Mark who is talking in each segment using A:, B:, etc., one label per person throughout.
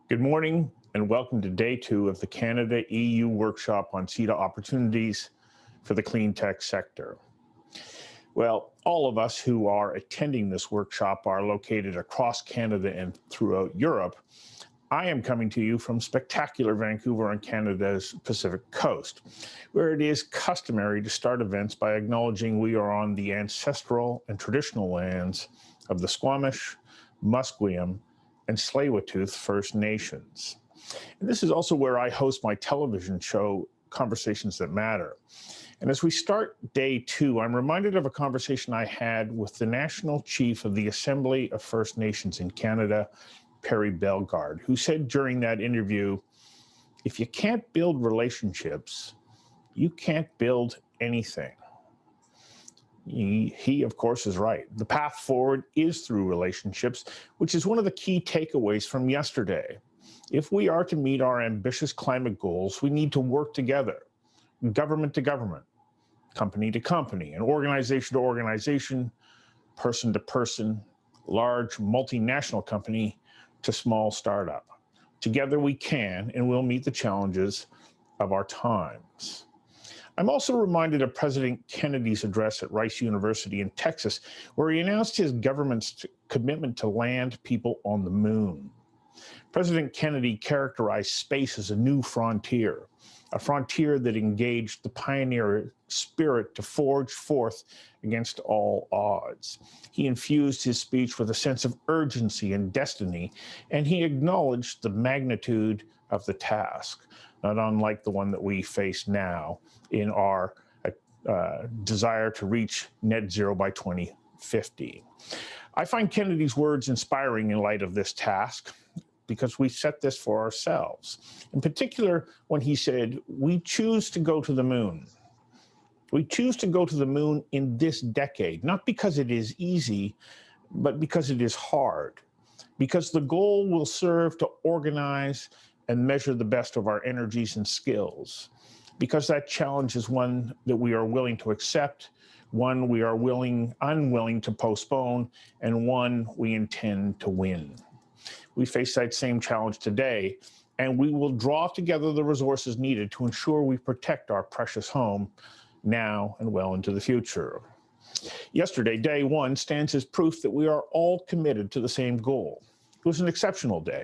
A: Good morning and welcome to day 2 of the Canada-EU workshop on CETA opportunities for the clean tech sector. Well, all of us who are attending this workshop are located across Canada and throughout Europe. I am coming to you from spectacular Vancouver on Canada's Pacific coast, where it is customary to start events by acknowledging we are on the ancestral and traditional lands of the Squamish, Musqueam, and Tsleil-Waututh First Nations. And this is also where I host my television show, Conversations That Matter. And as we start day 2, I'm reminded of a conversation I had with the National Chief of the Assembly of First Nations in Canada, Perry Bellegarde, who said during that interview, if you can't build relationships, you can't build anything. He, of course, is right. The path forward is through relationships, which is one of the key takeaways from yesterday. If we are to meet our ambitious climate goals, we need to work together, government to government, company to company, and organization to organization, person to person, large multinational company to small startup. Together we can and will meet the challenges of our times. I'm also reminded of President Kennedy's address at Rice University in Texas, where he announced his government's commitment to land people on the moon. President Kennedy characterized space as a new frontier, a frontier that engaged the pioneer spirit to forge forth against all odds. He infused his speech with a sense of urgency and destiny, and he acknowledged the magnitude of the task, not unlike the one that we face now in our desire to reach net zero by 2050. I find Kennedy's words inspiring in light of this task because we set this for ourselves. In particular, when he said, we choose to go to the moon. We choose to go to the moon in this decade, not because it is easy, but because it is hard. Because the goal will serve to organize and measure the best of our energies and skills. Because that challenge is one that we are willing to accept, one we are unwilling to postpone, and one we intend to win. We face that same challenge today, and we will draw together the resources needed to ensure we protect our precious home now and well into the future. Yesterday, day 1, stands as proof that we are all committed to the same goal. It was an exceptional day.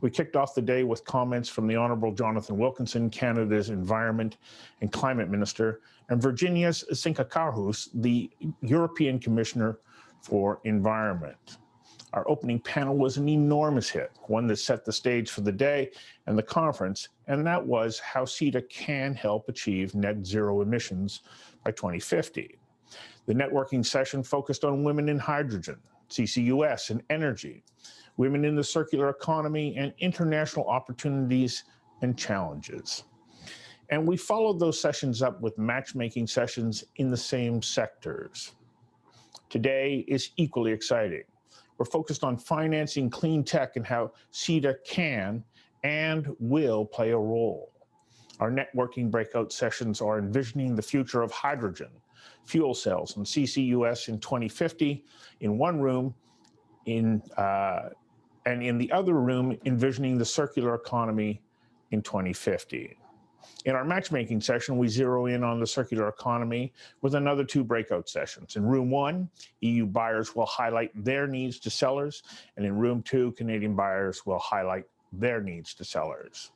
A: We kicked off the day with comments from the Honourable Jonathan Wilkinson, Canada's Environment and Climate Minister, and Virginia's Sinkakarhus, the European Commissioner for Environment. Our opening panel was an enormous hit, one that set the stage for the day and the conference, and that was how CETA can help achieve net zero emissions by 2050. The networking session focused on women in hydrogen, CCUS, and energy, women in the circular economy, and international opportunities and challenges. And we followed those sessions up with matchmaking sessions in the same sectors. Today is equally exciting. We're focused on financing clean tech and how CETA can and will play a role. Our networking breakout sessions are envisioning the future of hydrogen, fuel cells, and CCUS in 2050 in one room, and in the other room, envisioning the circular economy in 2050. In our matchmaking session, we zero in on the circular economy with another 2 breakout sessions. In room 1, EU buyers will highlight their needs to sellers, and in room 2, Canadian buyers will highlight their needs to sellers.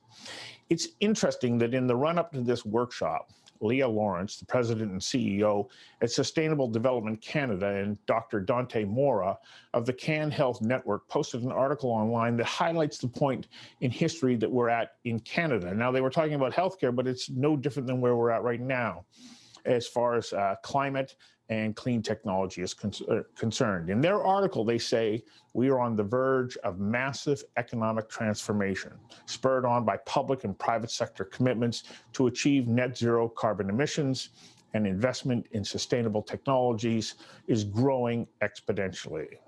A: It's interesting that in the run-up to this workshop, Leah Lawrence, the president and CEO at Sustainable Development Canada, and Dr. Dante Mora of the Can Health Network posted an article online that highlights the point in history that we're at in Canada. Now, they were talking about healthcare, but it's no different than where we're at right now as far as climate and clean technology is concerned. In their article, they say we are on the verge of massive economic transformation, spurred on by public and private sector commitments to achieve net zero carbon emissions, and investment in sustainable technologies is growing exponentially.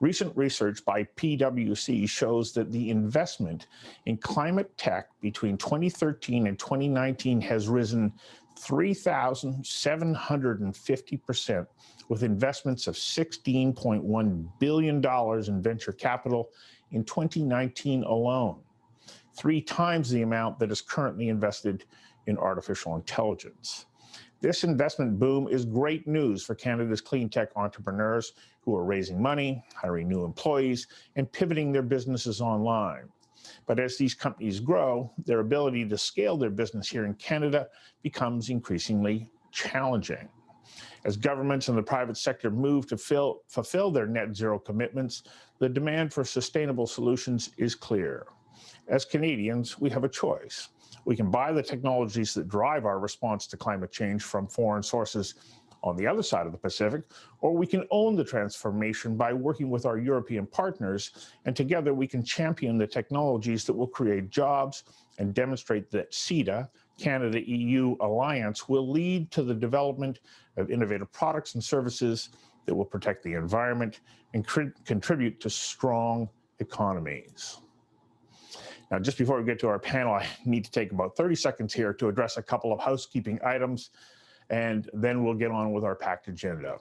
A: Recent research by PwC shows that the investment in climate tech between 2013 and 2019 has risen 3,750%, with investments of $16.1 billion in venture capital in 2019 alone. 3 times the amount that is currently invested in artificial intelligence. This investment boom is great news for Canada's clean tech entrepreneurs who are raising money, hiring new employees, and pivoting their businesses online. But as these companies grow, their ability to scale their business here in Canada becomes increasingly challenging. As governments and the private sector move to fulfill their net zero commitments, the demand for sustainable solutions is clear. As Canadians, we have a choice. We can buy the technologies that drive our response to climate change from foreign sources on the other side of the Pacific, or we can own the transformation by working with our European partners, and together we can champion the technologies that will create jobs and demonstrate that CETA, Canada-EU alliance, will lead to the development of innovative products and services that will protect the environment and contribute to strong economies. Now, just before we get to our panel, I need to take about 30 seconds here to address a couple of housekeeping items, and then we'll get on with our packed agenda.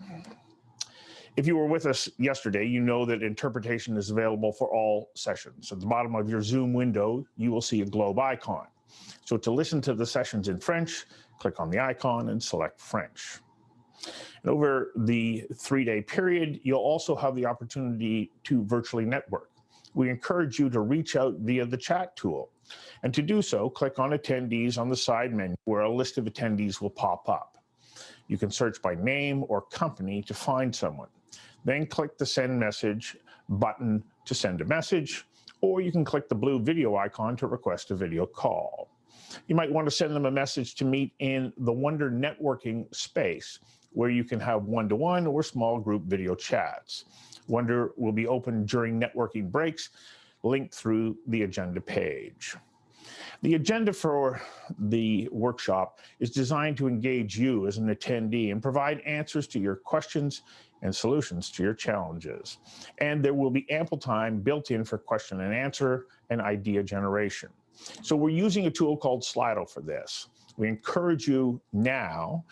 A: If you were with us yesterday, you know that interpretation is available for all sessions. At the bottom of your Zoom window, you will see a globe icon. So to listen to the sessions in French, click on the icon and select French. And over the 3-day period, you'll also have the opportunity to virtually network. We encourage you to reach out via the chat tool. And to do so, click on attendees on the side menu where a list of attendees will pop up. You can search by name or company to find someone. Then click the send message button to send a message, or you can click the blue video icon to request a video call. You might want to send them a message to meet in the Wonder networking space, where you can have one-to-one or small group video chats. Wonder will be open during networking breaks, linked through the agenda page. The agenda for the workshop is designed to engage you as an attendee and provide answers to your questions and solutions to your challenges. And there will be ample time built in for question and answer and idea generation. So we're using a tool called Slido for this. We encourage you now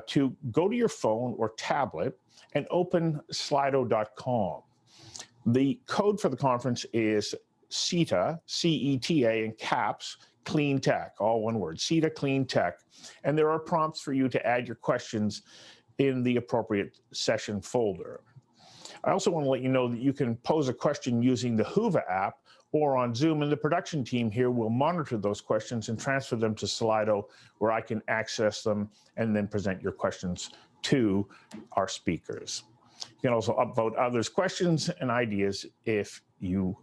A: to go to your phone or tablet and open slido.com. The code for the conference is CETA, C-E-T-A in caps, Cleantech, all one word, CETA Cleantech. And there are prompts for you to add your questions in the appropriate session folder. I also want to let you know that you can pose a question using the Whova app or on Zoom, and the production team here will monitor those questions and transfer them to Slido, where I can access them and then present your questions to our speakers. You can also upvote others' questions and ideas if you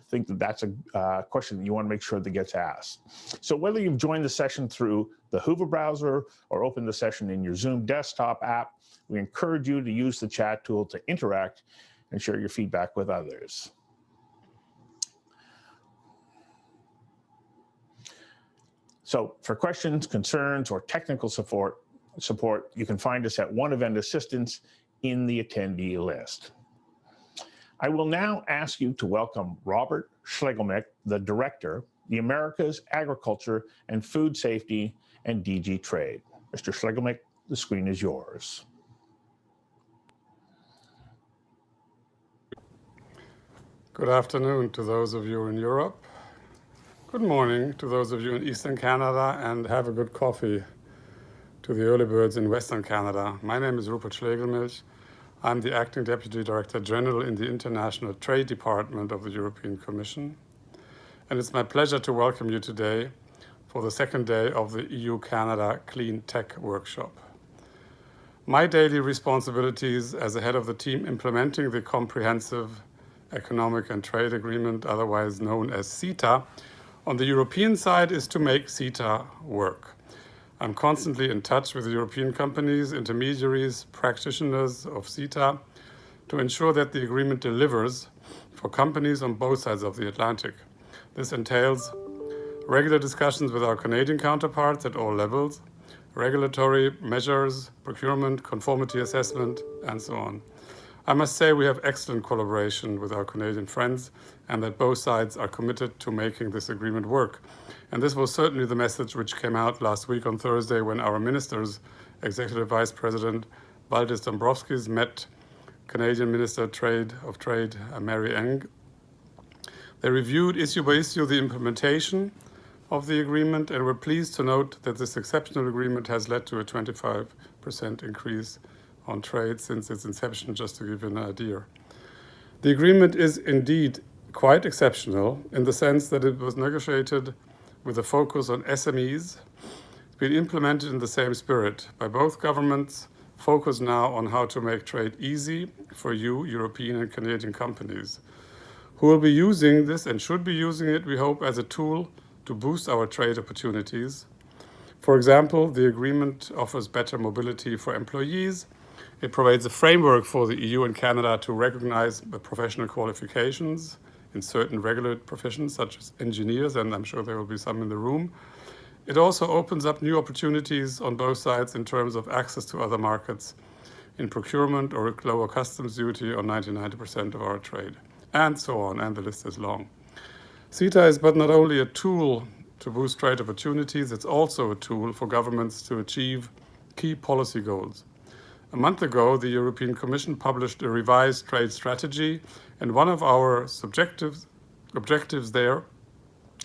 A: think that that's a question that you want to make sure that gets asked. So whether you've joined the session through the Whova browser or opened the session in your Zoom desktop app, we encourage you to use the chat tool to interact and share your feedback with others. So for questions, concerns, or technical support, you can find us at One Event Assistance in the attendee list. I will now ask you to welcome Rupert Schlegelmilch, the Director, the Americas Agriculture and Food Safety and DG Trade. Mr. Schlegelmilch, the screen is yours.
B: Good afternoon to those of you in Europe. Good morning to those of you in Eastern Canada, and have a good coffee to the early birds in Western Canada. My name is Rupert Schlegelmilch. I'm the Acting Deputy Director General in the International Trade Department of the European Commission. And it's my pleasure to welcome you today for the second day of the EU-Canada Clean Tech Workshop. My daily responsibilities as the head of the team implementing the Comprehensive Economic and Trade Agreement, otherwise known as CETA, on the European side is to make CETA work. I'm constantly in touch with European companies, intermediaries, practitioners of CETA to ensure that the agreement delivers for companies on both sides of the Atlantic. This entails regular discussions with our Canadian counterparts at all levels, regulatory measures, procurement, conformity assessment, and so on. I must say we have excellent collaboration with our Canadian friends, and that both sides are committed to making this agreement work. And this was certainly the message which came out last week on Thursday when our ministers, Executive Vice President Valdis Dombrovskis, met Canadian Minister of Trade Mary Ng. They reviewed issue by issue the implementation of the agreement and were pleased to note that this exceptional agreement has led to a 25% increase on trade since its inception, just to give you an idea. The agreement is indeed quite exceptional in the sense that it was negotiated with a focus on SMEs. It's been implemented in the same spirit by both governments, focused now on how to make trade easy for you, European and Canadian companies, who will be using this and should be using it, we hope, as a tool to boost our trade opportunities. For example, the agreement offers better mobility for employees. It provides a framework for the EU and Canada to recognize the professional qualifications in certain regulated professions, such as engineers, and I'm sure there will be some in the room. It also opens up new opportunities on both sides in terms of access to other markets in procurement or lower customs duty on 90% of our trade, and so on, and the list is long. CETA is but not only a tool to boost trade opportunities, it's also a tool for governments to achieve key policy goals. A month ago, the European Commission published a revised trade strategy, and one of our objectives there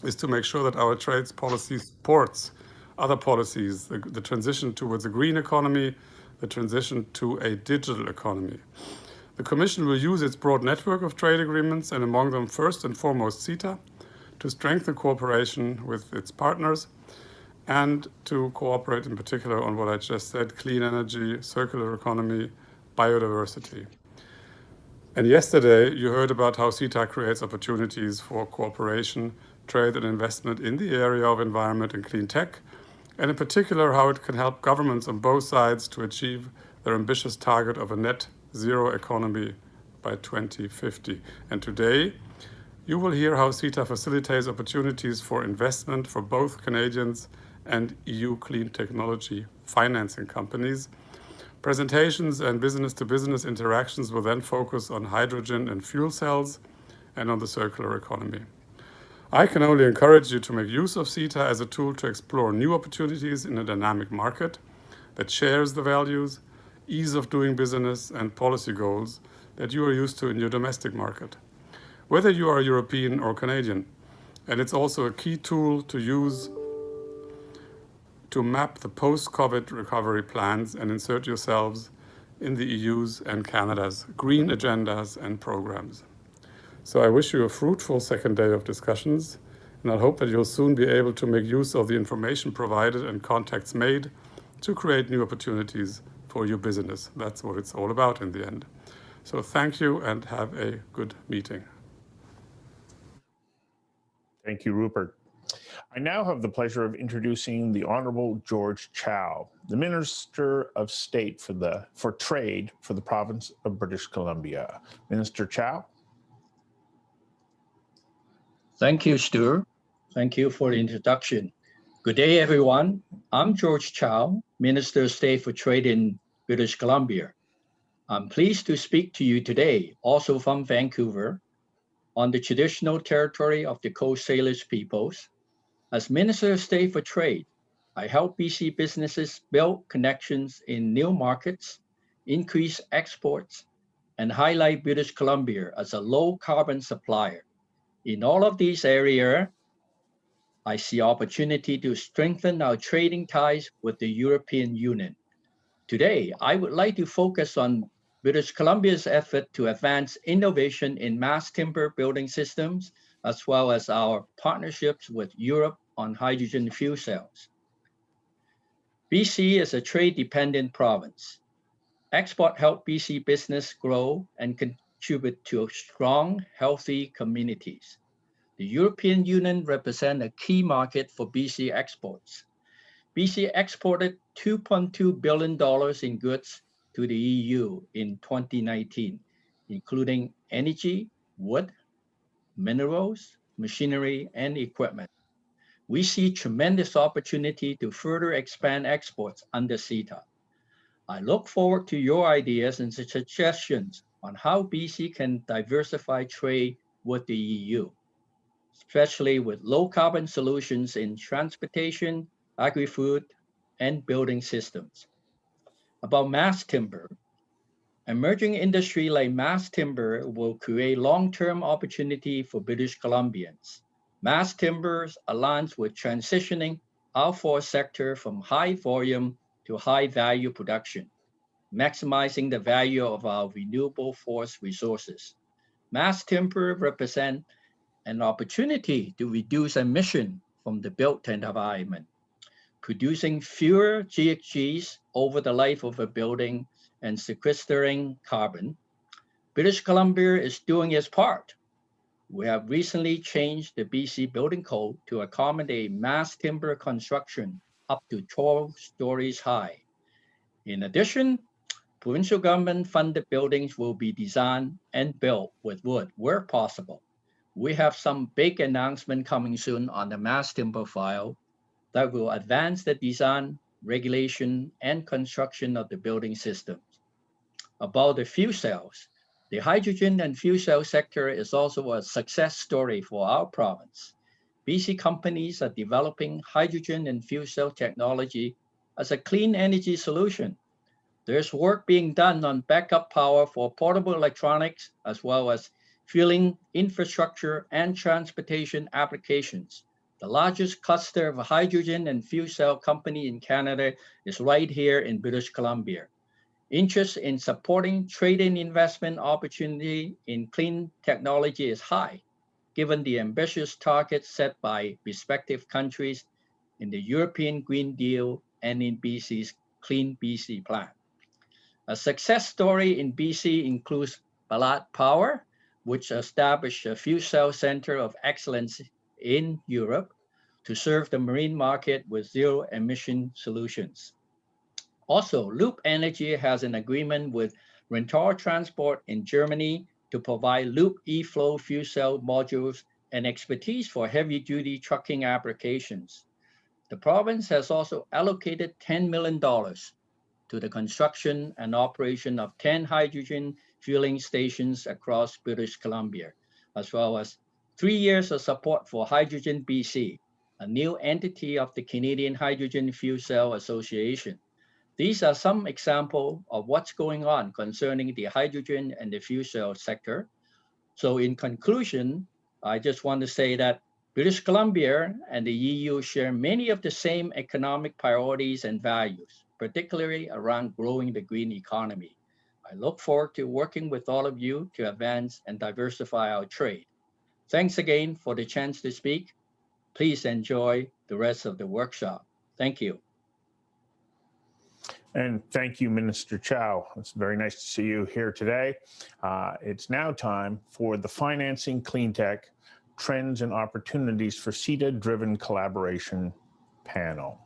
B: is to make sure that our trade policy supports other policies, the transition towards a green economy, the transition to a digital economy. The Commission will use its broad network of trade agreements, and among them first and foremost CETA, to strengthen cooperation with its partners and to cooperate in particular on what I just said, clean energy, circular economy, biodiversity. And yesterday you heard about how CETA creates opportunities for cooperation, trade and investment in the area of environment and clean tech, and in particular how it can help governments on both sides to achieve their ambitious target of a net zero economy by 2050. And today, you will hear how CETA facilitates opportunities for investment for both Canadians and EU clean technology financing companies. Presentations and business-to-business interactions will then focus on hydrogen and fuel cells and on the circular economy. I can only encourage you to make use of CETA as a tool to explore new opportunities in a dynamic market that shares the values, ease of doing business, and policy goals that you are used to in your domestic market, whether you are European or Canadian. And it's also a key tool to use to map the post-COVID recovery plans and insert yourselves in the EU's and Canada's green agendas and programs. So I wish you a fruitful second day of discussions, and I hope that you'll soon be able to make use of the information provided and contacts made to create new opportunities for your business. That's what it's all about in the end. So thank you and have a good meeting.
A: Thank you, Rupert. I now have the pleasure of introducing the Honourable George Chow, the Minister of State for Trade for the province of British Columbia. Minister Chow.
C: Thank you, Stu. Thank you for the introduction. Good day, everyone. I'm George Chow, Minister of State for Trade in British Columbia. I'm pleased to speak to you today, also from Vancouver, on the traditional territory of the Coast Salish peoples. As Minister of State for Trade, I help BC businesses build connections in new markets, increase exports, and highlight British Columbia as a low-carbon supplier. In all of these areas, I see opportunity to strengthen our trading ties with the European Union. Today, I would like to focus on British Columbia's effort to advance innovation in mass timber building systems, as well as our partnerships with Europe on hydrogen fuel cells. BC is a trade-dependent province. Export help BC business grow and contribute to strong, healthy communities. The European Union represents a key market for BC exports. BC exported $2.2 billion in goods to the EU in 2019, including energy, wood, minerals, machinery, and equipment. We see tremendous opportunity to further expand exports under CETA. I look forward to your ideas and suggestions on how BC can diversify trade with the EU, especially with low-carbon solutions in transportation, agri-food, and building systems. About mass timber, Emerging industry like mass timber will create long-term opportunity for British Columbians. Mass timbers aligns with transitioning our forest sector from high volume to high value production, maximizing the value of our renewable forest resources. Mass timber represent an opportunity to reduce emission from the built environment, producing fewer GHGs over the life of a building and sequestering carbon. British Columbia is doing its part. We have recently changed the BC Building Code to accommodate mass timber construction up to 12 stories high. In addition, provincial government funded buildings will be designed and built with wood where possible. We have some big announcement coming soon on the mass timber file that will advance the design, regulation, and construction of the building systems. About the fuel cells, the hydrogen and fuel cell sector is also a success story for our province. BC companies are developing hydrogen and fuel cell technology as a clean energy solution. There's work being done on backup power for portable electronics, as well as fueling infrastructure and transportation applications. The largest cluster of hydrogen and fuel cell company in Canada is right here in British Columbia. Interest in supporting trade and investment opportunity in clean technology is high, given the ambitious targets set by respective countries in the European Green Deal and in BC's Clean BC Plan. A success story in BC includes Ballard Power, which established a fuel cell center of excellence in Europe to serve the marine market with zero emission solutions. Also, Loop Energy has an agreement with Rental Transport in Germany to provide Loop e-flow fuel cell modules and expertise for heavy-duty trucking applications. The province has also allocated $10 million to the construction and operation of 10 hydrogen fueling stations across British Columbia, as well as 3 years of support for Hydrogen BC, a new entity of the Canadian Hydrogen Fuel Cell Association. These are some examples of what's going on concerning the hydrogen and the fuel cell sector. So in conclusion, I just want to say that British Columbia and the EU share many of the same economic priorities and values, particularly around growing the green economy. I look forward to working with all of you to advance and diversify our trade. Thanks again for the chance to speak. Please enjoy the rest of the workshop. Thank you.
A: And thank you, Minister Chow. It's very nice to see you here today. It's now time for the Financing Cleantech Trends and Opportunities for CETA-Driven Collaboration panel.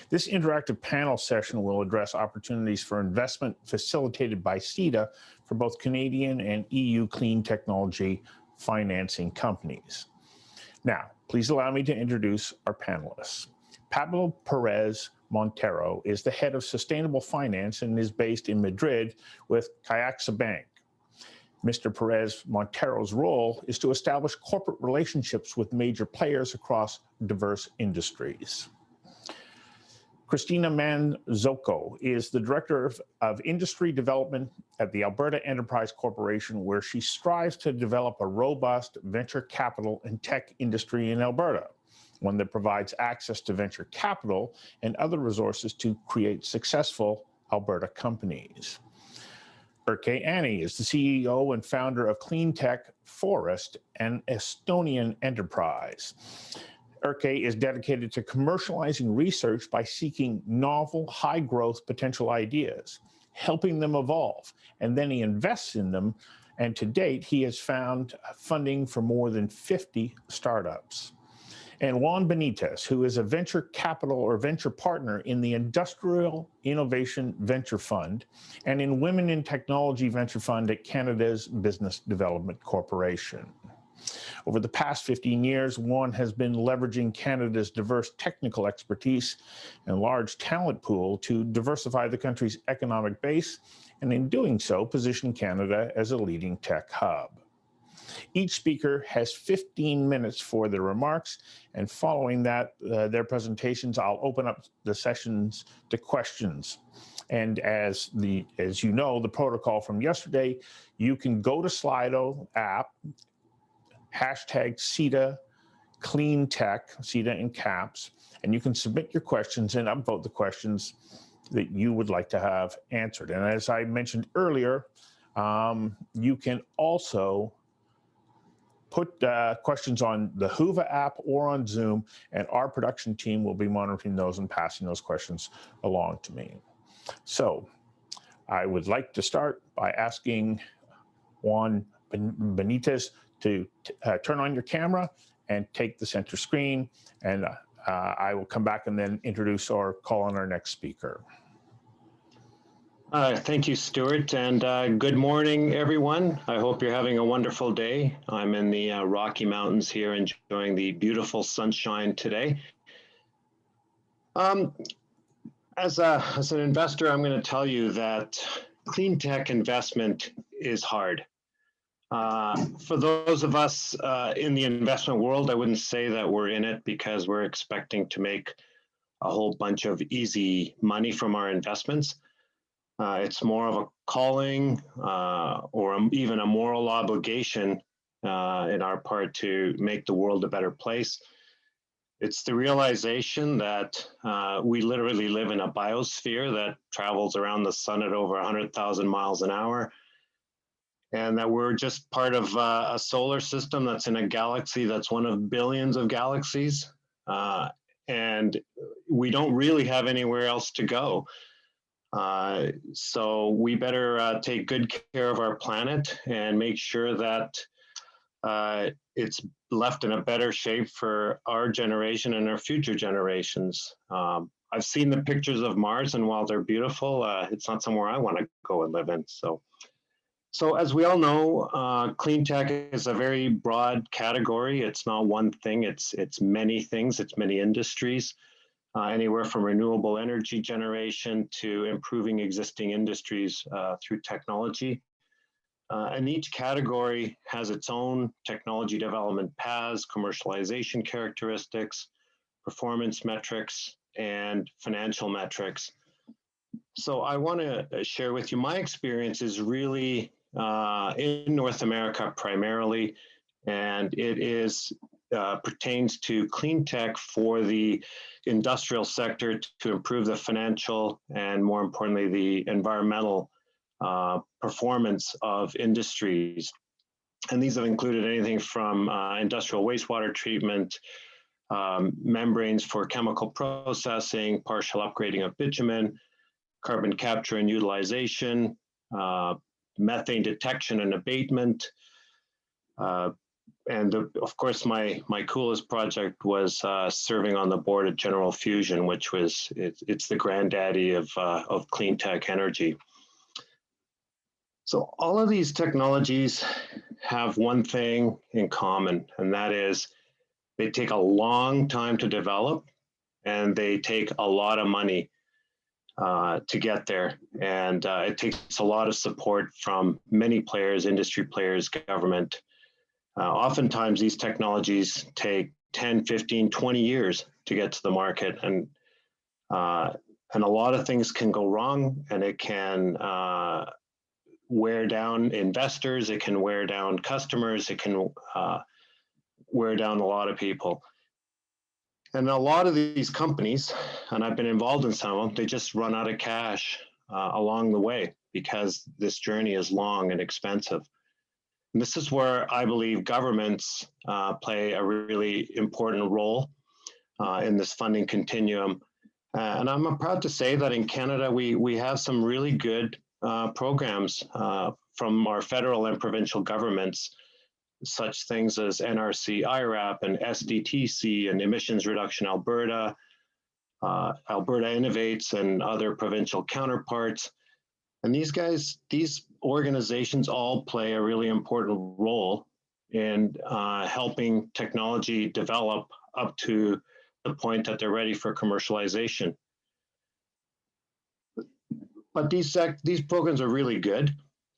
A: This interactive panel session will address opportunities for investment facilitated by CETA for both Canadian and EU clean technology financing companies. Now, please allow me to introduce our panelists. Pablo Perez Montero is the head of sustainable finance and is based in Madrid with CaixaBank. Mr. Perez Montero's role is to establish corporate relationships with major players across diverse industries. Cristina Manzocco is the Director of Industry Development at the Alberta Enterprise Corporation, where she strives to develop a robust venture capital and tech industry in Alberta, one that provides access to venture capital and other resources to create successful Alberta companies. Erkki Anni is the CEO and founder of Cleantech Forest, an Estonian enterprise. Erkki is dedicated to commercializing research by seeking novel, high-growth potential ideas, helping them evolve, and then he invests in them. And to date, he has found funding for more than 50 startups. And Juan Benitez, who is a venture capital or venture partner in the Industrial Innovation Venture Fund and in Women in Technology Venture Fund at Canada's Business Development Corporation. Over the past 15 years, Juan has been leveraging Canada's diverse technical expertise and large talent pool to diversify the country's economic base, and in doing so, position Canada as a leading tech hub. Each speaker has 15 minutes for their remarks, and following that, their presentations, I'll open up the sessions to questions. And as you know, the protocol from yesterday, you can go to Slido app, hashtag CETA, Cleantech, CETA in caps, and you can submit your questions and upvote the questions that you would like to have answered. And as I mentioned earlier, you can also put questions on the Whova app or on Zoom, and our production team will be monitoring those and passing those questions along to me. So I would like to start by asking Juan Benitez to turn on your camera and take the center screen, and I will come back and then introduce or call on our next speaker.
D: Thank you, Stuart, and good morning, everyone. I hope you're having a wonderful day. I'm in the Rocky Mountains here, enjoying the beautiful sunshine today. As an investor, I'm going to tell you that clean tech investment is hard. For those of us in the investment world, I wouldn't say that we're in it because we're expecting to make a whole bunch of easy money from our investments. It's more of a calling or even a moral obligation in our part to make the world a better place. It's the realization that we literally live in a biosphere that travels around the sun at over 100,000 miles an hour, and that we're just part of a solar system that's in a galaxy that's one of billions of galaxies, and we don't really have anywhere else to go. So we better take good care of our planet and make sure that it's left in a better shape for our generation and our future generations. I've seen the pictures of Mars, and while they're beautiful, it's not somewhere I want to go and live in. So as we all know, clean tech is a very broad category. It's not one thing, it's many things, it's many industries. Anywhere from renewable energy generation to improving existing industries through technology. And each category has its own technology development paths, commercialization characteristics, performance metrics, and financial metrics. So I want to share with you my experience is really in North America primarily, and it is pertains to clean tech for the industrial sector to improve the financial and, more importantly, the environmental performance of industries. And these have included anything from industrial wastewater treatment, membranes for chemical processing, partial upgrading of bitumen, carbon capture and utilization, methane detection and abatement, and of course, my coolest project was serving on the board of General Fusion, which was it's the granddaddy of clean tech energy. So all of these technologies have one thing in common, and that is they take a long time to develop, and they take a lot of money to get there, and it takes a lot of support from many players, industry players, government. Oftentimes, these technologies take 10, 15, 20 years to get to the market, and a lot of things can go wrong, and it can wear down investors, it can wear down customers, it can wear down a lot of people. And a lot of these companies, and I've been involved in some of them, they just run out of cash along the way because this journey is long and expensive. And this is where I believe governments play a really important role in this funding continuum. And I'm proud to say that in Canada, we have some really good programs from our federal and provincial governments, such things as NRC, IRAP, and SDTC, and Emissions Reduction Alberta, Alberta Innovates, and other provincial counterparts. And these organizations all play a really important role in helping technology develop up to the point that they're ready for commercialization. But these programs are really good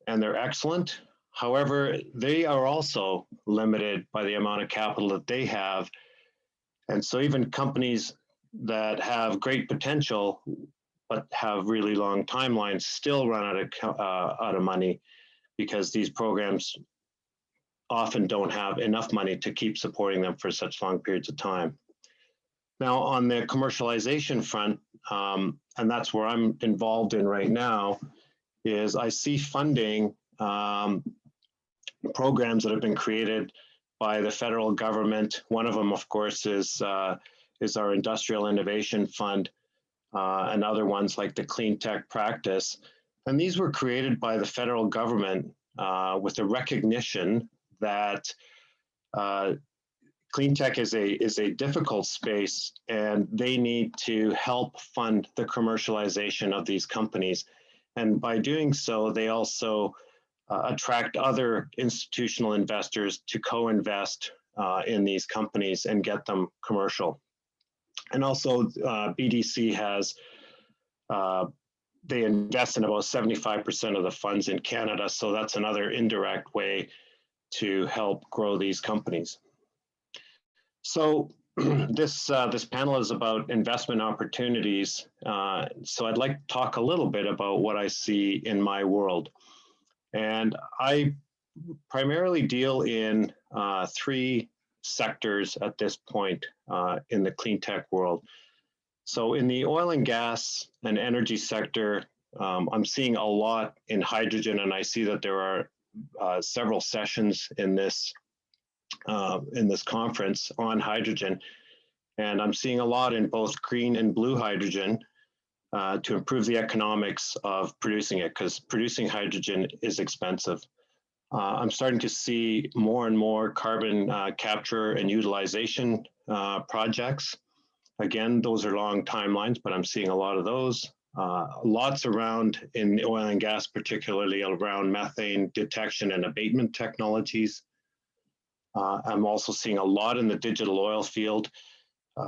D: and they're excellent. However, they are also limited by the amount of capital that they have. And so even companies that have great potential but have really long timelines still run out of money because these programs often don't have enough money to keep supporting them for such long periods of time. Now, on the commercialization front, and that's where I'm involved in right now, is I see funding programs that have been created by the federal government. One of them, of course, is our Industrial Innovation Fund, and other ones like the Cleantech practice. And these were created by the federal government with the recognition that Cleantech is a difficult space, and they need to help fund the commercialization of these companies. And by doing so, they also attract other institutional investors to co-invest in these companies and get them commercial. And also BDC has, they invest in about 75% of the funds in Canada. So that's another indirect way to help grow these companies. So this panel is about investment opportunities. So I'd like to talk a little bit about what I see in my world. And I primarily deal in three sectors at this point in the clean tech world. So in the oil and gas and energy sector, I'm seeing a lot in hydrogen, and I see that there are several sessions in this conference on hydrogen. And I'm seeing a lot in both green and blue hydrogen to improve the economics of producing it, because producing hydrogen is expensive. I'm starting to see more and more carbon capture and utilization projects. Again, those are long timelines, but I'm seeing a lot of those. Lots around in the oil and gas, particularly around methane detection and abatement technologies. I'm also seeing a lot in the digital oil field.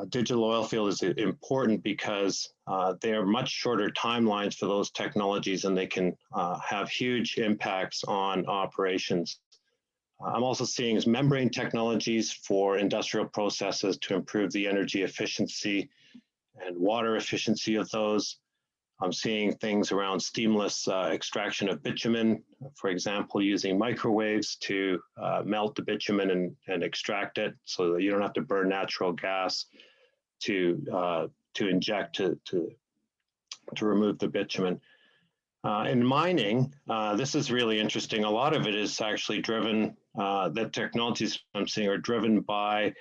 D: Digital oil field is important because they are much shorter timelines for those technologies, and they can have huge impacts on operations. I'm also seeing membrane technologies for industrial processes to improve the energy efficiency and water efficiency of those. I'm seeing things around steamless extraction of bitumen, for example, using microwaves to melt the bitumen and extract it so that you don't have to burn natural gas to inject to remove the bitumen. In mining, this is really interesting. A lot of it is actually driven, the technologies I'm seeing are driven by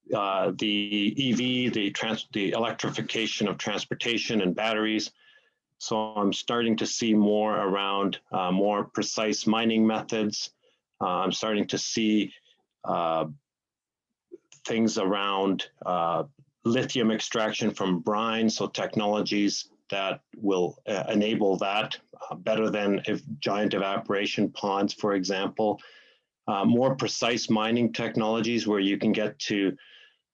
D: the EV, the electrification of transportation and batteries. So I'm starting to see more around more precise mining methods. I'm starting to see things around lithium extraction from brine, so technologies that will enable that better than giant evaporation ponds, for example. More precise mining technologies where you can get to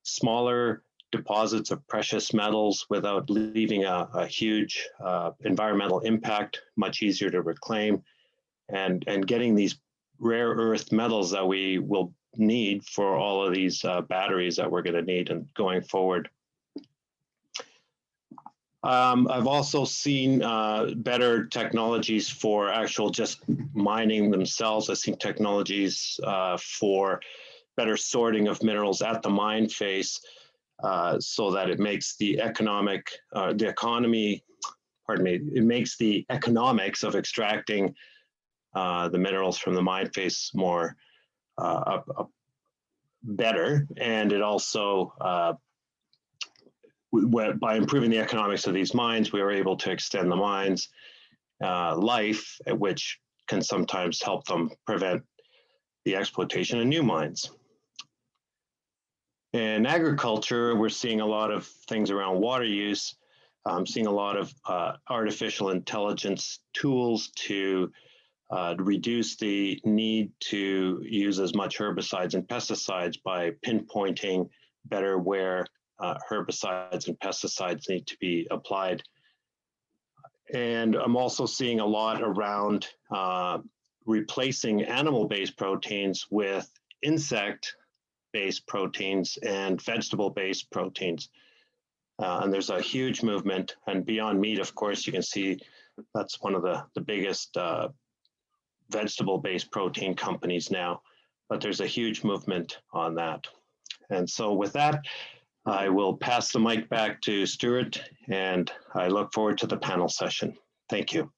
D: smaller deposits of precious metals without leaving a huge environmental impact, much easier to reclaim, and getting these rare earth metals that we will need for all of these batteries that we're going to need and going forward. I've also seen better technologies for actual just mining themselves. I've seen technologies for better sorting of minerals at the mine face, so that it makes the it makes the economics of extracting the minerals from the mine face more better. And it also, by improving the economics of these mines, we are able to extend the mine's life, which can sometimes help them prevent the exploitation of new mines. In agriculture, we're seeing a lot of things around water use. I'm seeing a lot of artificial intelligence tools to reduce the need to use as much herbicides and pesticides by pinpointing better where herbicides and pesticides need to be applied. And I'm also seeing a lot around replacing animal-based proteins with insect-based proteins and vegetable-based proteins. And there's a huge movement. And Beyond Meat, of course, you can see that's one of the biggest vegetable-based protein companies now. But there's a huge movement on that. And so with that, I will pass the mic back to Stuart, and I look forward to the panel session. Thank you.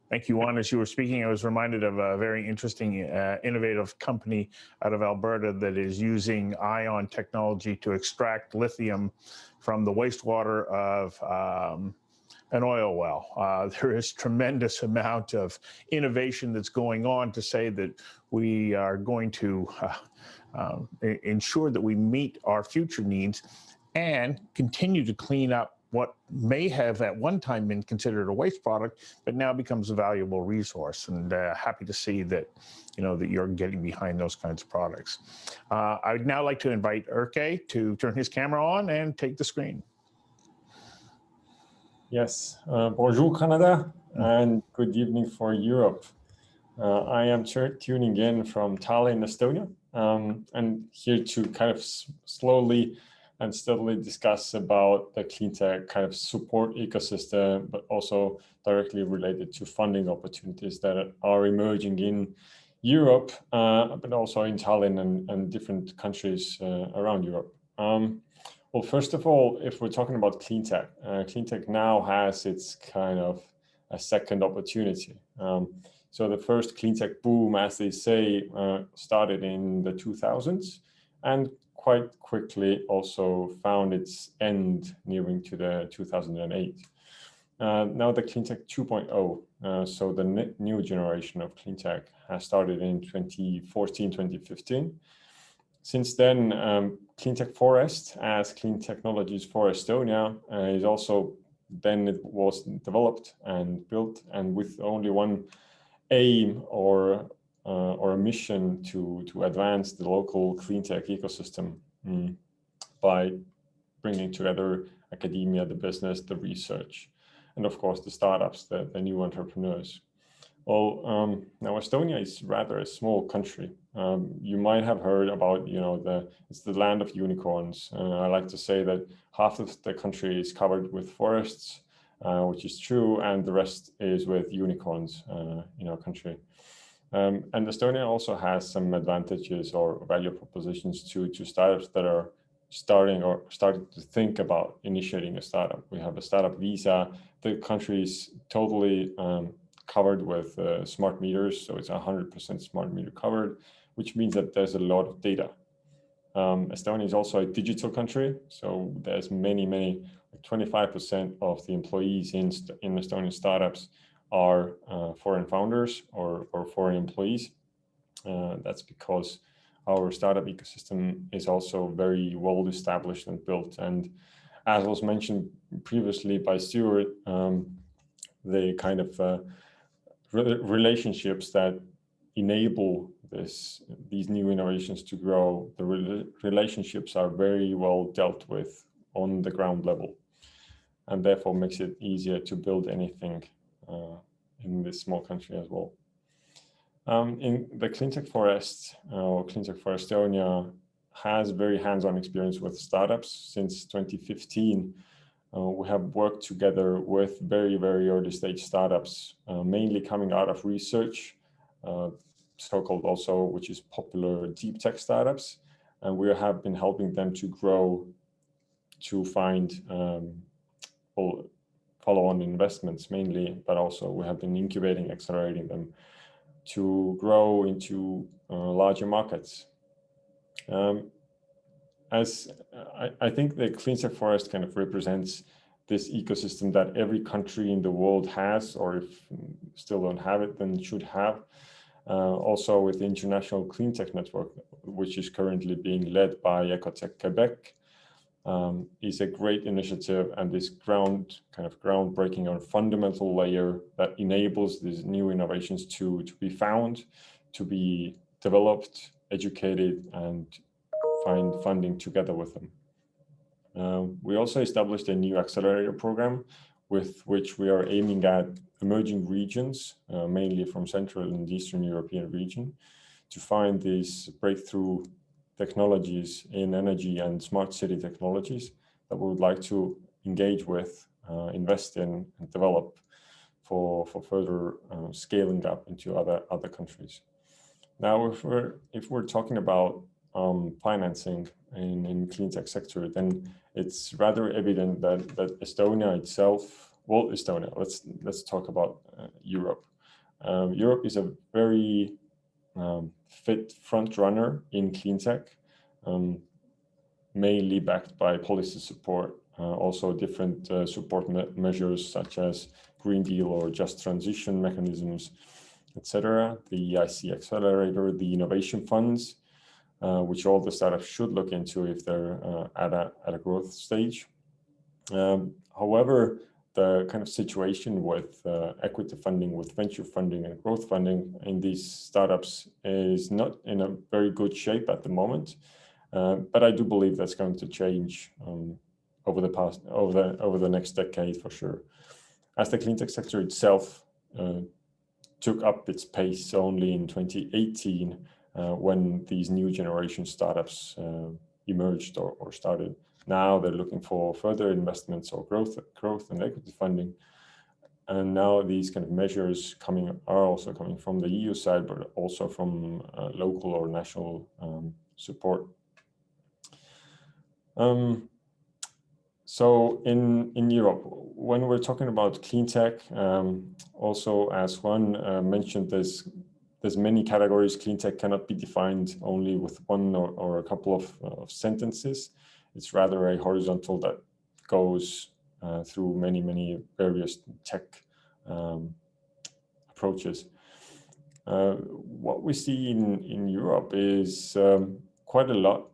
A: Thank you, Juan. As you were speaking, I was reminded of a very interesting, innovative company out of Alberta that is using ion technology to extract lithium from the wastewater of an oil well. There is tremendous amount of innovation that's going on to say that we are going to ensure that we meet our future needs and continue to clean up what may have at one time been considered a waste product, but now becomes a valuable resource. And happy to see that, that you're getting behind those kinds of products. I would now like to invite Urke to turn his camera on and take the screen.
E: Yes, bonjour Canada, and good evening for Europe. I am tuning in from Tallinn, Estonia, and here to kind of slowly and steadily discuss about the Cleantech kind of support ecosystem, but also directly related to funding opportunities that are emerging in Europe, but also in Tallinn and different countries around Europe. Well, first of all, if we're talking about Cleantech, Cleantech now has its kind of a second opportunity. So the first Cleantech boom, as they say, started in the 2000s and quite quickly also found its end nearing to the 2008. Now the Cleantech 2.0, so the new generation of Cleantech has started in 2014, 2015. Since then, Cleantech Forest, as Clean Technologies for Estonia, is also then it was developed and built, and with only one aim or a mission to advance the local Cleantech ecosystem by bringing together academia, the business, the research, and of course the startups, the new entrepreneurs. Well, now Estonia is rather a small country. You might have heard about, it's the land of unicorns. I like to say that half of the country is covered with forests, which is true, and the rest is with unicorns in our country. And Estonia also has some advantages or value propositions to startups that are starting to think about initiating a startup. We have a startup visa. The country is totally covered with smart meters, so it's 100% smart meter covered, which means that there's a lot of data. Estonia is also a digital country, so there's many, like 25% of the employees in Estonian startups are foreign founders or foreign employees. That's because our startup ecosystem is also very well established and built. And as was mentioned previously by Stuart, the kind of relationships that enable these new innovations to grow, the relationships are very well dealt with on the ground level, and therefore makes it easier to build anything in this small country as well. In the Cleantech Forest, or Cleantech for Estonia, has very hands-on experience with startups. Since 2015, we have worked together with very, very early stage startups, mainly coming out of research, so-called also, which is popular deep tech startups. And we have been helping them to grow, to find follow-on investments mainly, but also we have been incubating, accelerating them to grow into larger markets. As I think the Cleantech Forest kind of represents this ecosystem that every country in the world has, or if still don't have it, then should have. Also with the International Cleantech Network, which is currently being led by Ecotech Quebec, is a great initiative, and this groundbreaking or fundamental layer that enables these new innovations to be found, to be developed, educated, and find funding together with them. We also established a new accelerator program with which we are aiming at emerging regions, mainly from Central and Eastern European region, to find these breakthrough technologies in energy and smart city technologies that we would like to engage with, invest in, and develop for further scaling up into other countries. Now, if we're talking about financing in cleantech sector, then it's rather evident that Estonia itself, well, Estonia, let's talk about Europe. Europe is a very fit front runner in cleantech, mainly backed by policy support, also different support measures such as Green Deal or just transition mechanisms, etc. The EIC accelerator, the innovation funds, which all the startups should look into if they're at a growth stage. However, the kind of situation with equity funding, with venture funding and growth funding in these startups is not in a very good shape at the moment. But I do believe that's going to change over the next decade for sure. As the cleantech sector itself took up its pace only in 2018 when these new generation startups emerged or started. Now they're looking for further investments or growth and equity funding. And now these kind of measures are also coming from the EU side, but also from local or national support. So in Europe, when we're talking about cleantech, also as Juan mentioned, there's many categories. Cleantech cannot be defined only with one or a couple of sentences. It's rather a horizontal that goes through many various tech approaches. What we see in Europe is quite a lot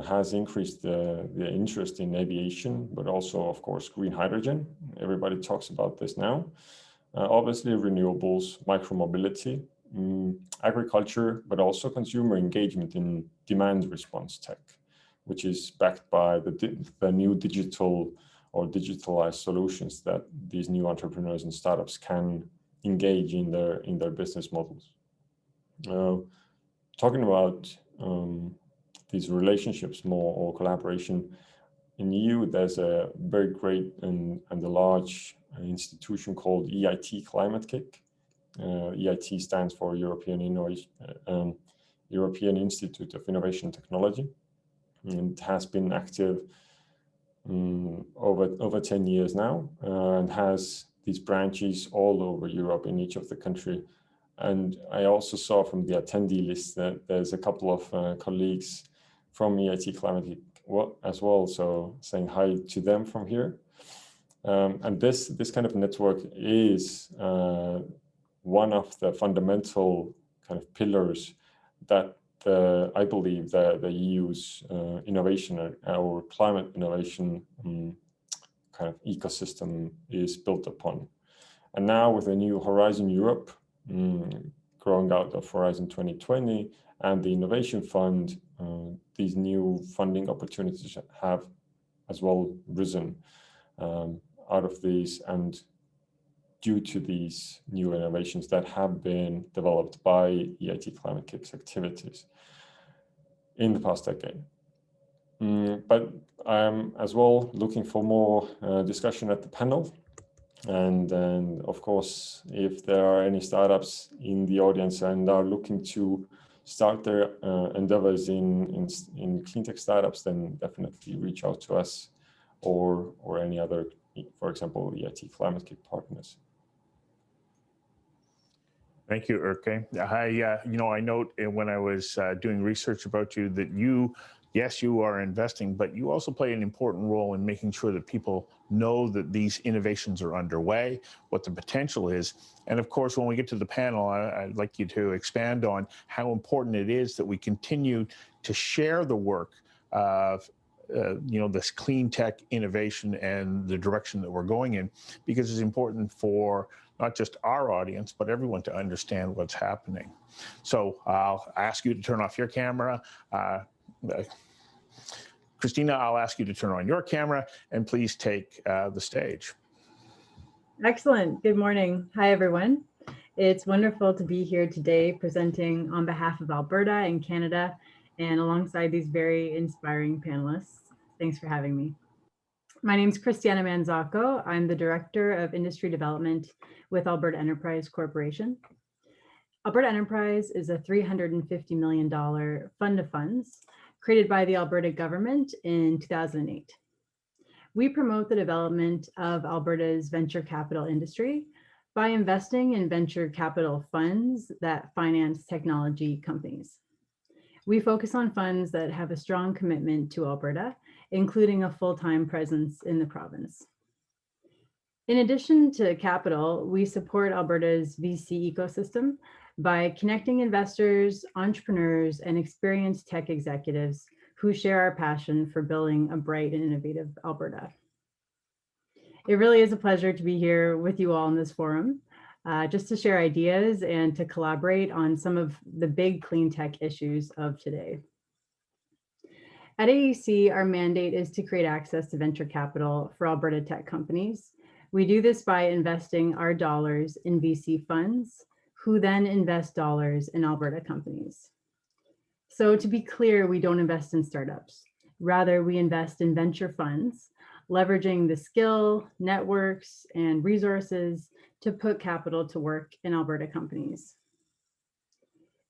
E: has increased the interest in aviation, but also, of course, green hydrogen. Everybody talks about this now. Obviously, renewables, micromobility, agriculture, but also consumer engagement in demand response tech, which is backed by the new digital or digitalized solutions that these new entrepreneurs and startups can engage in their business models. Talking about these relationships more or collaboration in EU, there's a very great and a large institution called EIT Climate Kick. EIT stands for European Institute of Innovation and Technology, and has been active over 10 years now, and has these branches all over Europe in each of the country. And I also saw from the attendee list that there's a couple of colleagues from EIT Climate as well, so saying hi to them from here. And this kind of network is one of the fundamental kind of pillars that I believe that the EU's innovation or climate innovation kind of ecosystem is built upon. And now with the new Horizon Europe, growing out of Horizon 2020 and the Innovation Fund, these new funding opportunities have as well risen out of these and due to these new innovations that have been developed by EIT Climate Kick's activities in the past decade. But I'm as well looking for more discussion at the panel. And then, of course, if there are any startups in the audience and are looking to start their endeavors in cleantech startups, then definitely reach out to us or any other, for example, EIT Climate Kick partners.
A: Thank you, Urke. I note when I was doing research about you that yes, you are investing, but you also play an important role in making sure that people know that these innovations are underway, what the potential is. And of course, when we get to the panel, I'd like you to expand on how important it is that we continue to share the work of this clean tech innovation and the direction that we're going in, because it's important for not just our audience, but everyone to understand what's happening. So I'll ask you to turn off your camera. Christina, I'll ask you to turn on your camera and please take the stage.
F: Excellent. Good morning. Hi, everyone. It's wonderful to be here today presenting on behalf of Alberta and Canada and alongside these very inspiring panelists. Thanks for having me. My name is Christiana Manzacco. I'm the Director of Industry Development with Alberta Enterprise Corporation. Alberta Enterprise is a $350 million fund of funds created by the Alberta government in 2008. We promote the development of Alberta's venture capital industry by investing in venture capital funds that finance technology companies. We focus on funds that have a strong commitment to Alberta, including a full-time presence in the province. In addition to capital, we support Alberta's VC ecosystem by connecting investors, entrepreneurs, and experienced tech executives who share our passion for building a bright and innovative Alberta. It really is a pleasure to be here with you all in this forum, just to share ideas and to collaborate on some of the big clean tech issues of today. At AEC, our mandate is to create access to venture capital for Alberta tech companies. We do this by investing our dollars in VC funds, who then invest dollars in Alberta companies. So to be clear, we don't invest in startups. Rather, we invest in venture funds, leveraging the skill, networks, and resources to put capital to work in Alberta companies.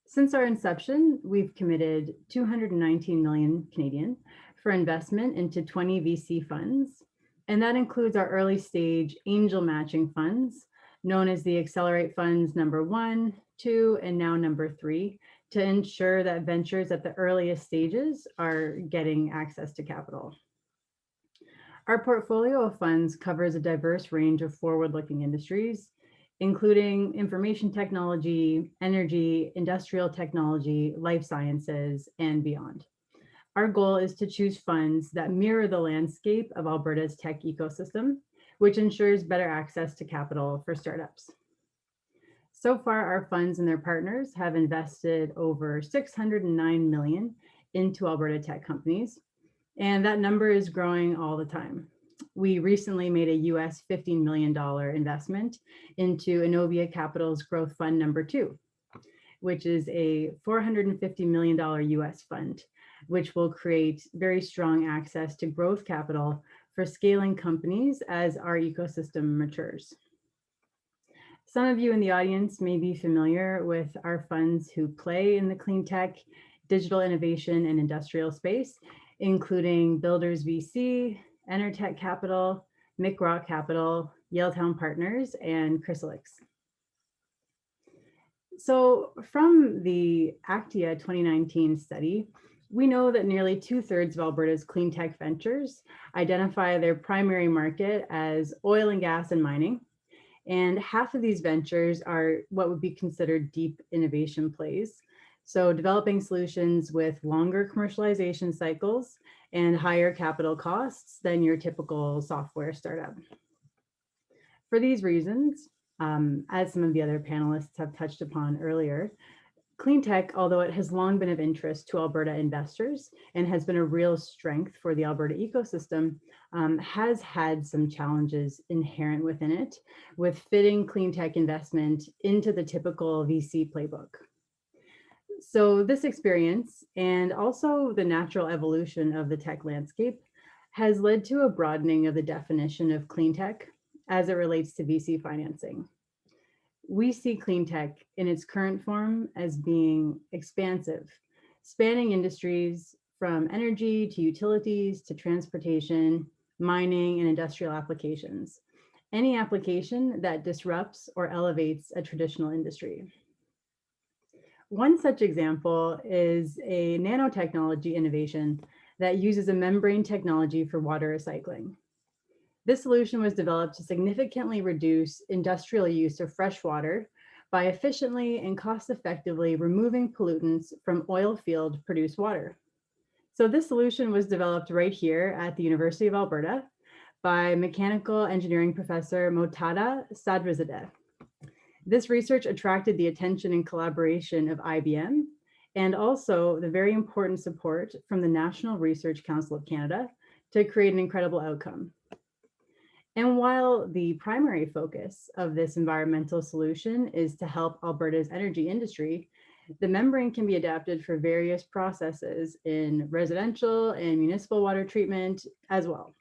F: Since our inception, we've committed 219 million Canadian for investment into 20 VC funds, and that includes our early stage angel matching funds, known as the Accelerate Funds number 1, 2, and now number 3, to ensure that ventures at the earliest stages are getting access to capital. Our portfolio of funds covers a diverse range of forward-looking industries, including information technology, energy, industrial technology, life sciences, and beyond. Our goal is to choose funds that mirror the landscape of Alberta's tech ecosystem, which ensures better access to capital for startups. So far, our funds and their partners have invested over 609 million into Alberta tech companies, and that number is growing all the time. We recently made a US $15 million investment into Innovia Capital's Growth Fund number 2, which is a $450 million US fund, which will create very strong access to growth capital for scaling companies as our ecosystem matures. Some of you in the audience may be familiar with our funds who play in the clean tech, digital innovation, and industrial space, including Builders VC, Enertech Capital, McRock Capital, Yaletown Partners, and Chrysalix. So from the Actia 2019 study, we know that nearly 2/3 of Alberta's clean tech ventures identify their primary market as oil and gas and mining. And half of these ventures are what would be considered deep innovation plays. So developing solutions with longer commercialization cycles and higher capital costs than your typical software startup. For these reasons, as some of the other panelists have touched upon earlier, clean tech, although it has long been of interest to Alberta investors and has been a real strength for the Alberta ecosystem, has had some challenges inherent within it, with fitting clean tech investment into the typical VC playbook. So this experience, and also the natural evolution of the tech landscape, has led to a broadening of the definition of clean tech as it relates to VC financing. We see clean tech in its current form as being expansive, spanning industries from energy to utilities to transportation, mining, and industrial applications. Any application that disrupts or elevates a traditional industry. One such example is a nanotechnology innovation that uses a membrane technology for water recycling. This solution was developed to significantly reduce industrial use of fresh water by efficiently and cost-effectively removing pollutants from oil field produced water. So this solution was developed right here at the University of Alberta by mechanical engineering professor Motada Sadrizadeh. This research attracted the attention and collaboration of IBM and also the very important support from the National Research Council of Canada to create an incredible outcome. And while the primary focus of this environmental solution is to help Alberta's energy industry, the membrane can be adapted for various processes in residential and municipal water treatment as well.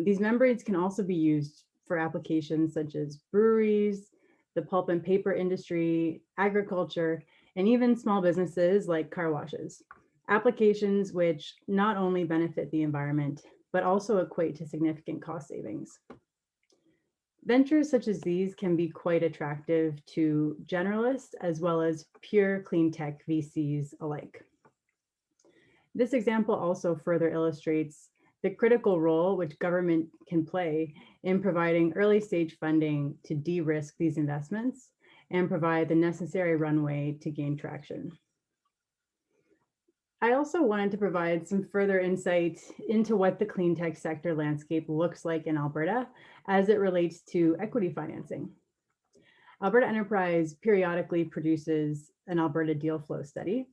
F: These membranes can also be used for applications such as breweries, the pulp and paper industry, agriculture, and even small businesses like car washes. Applications which not only benefit the environment, but also equate to significant cost savings. Ventures such as these can be quite attractive to generalists as well as pure clean tech VCs alike. This example also further illustrates the critical role which government can play in providing early stage funding to de-risk these investments and provide the necessary runway to gain traction. I also wanted to provide some further insight into what the clean tech sector landscape looks like in Alberta as it relates to equity financing. Alberta Enterprise periodically produces an Alberta deal flow study,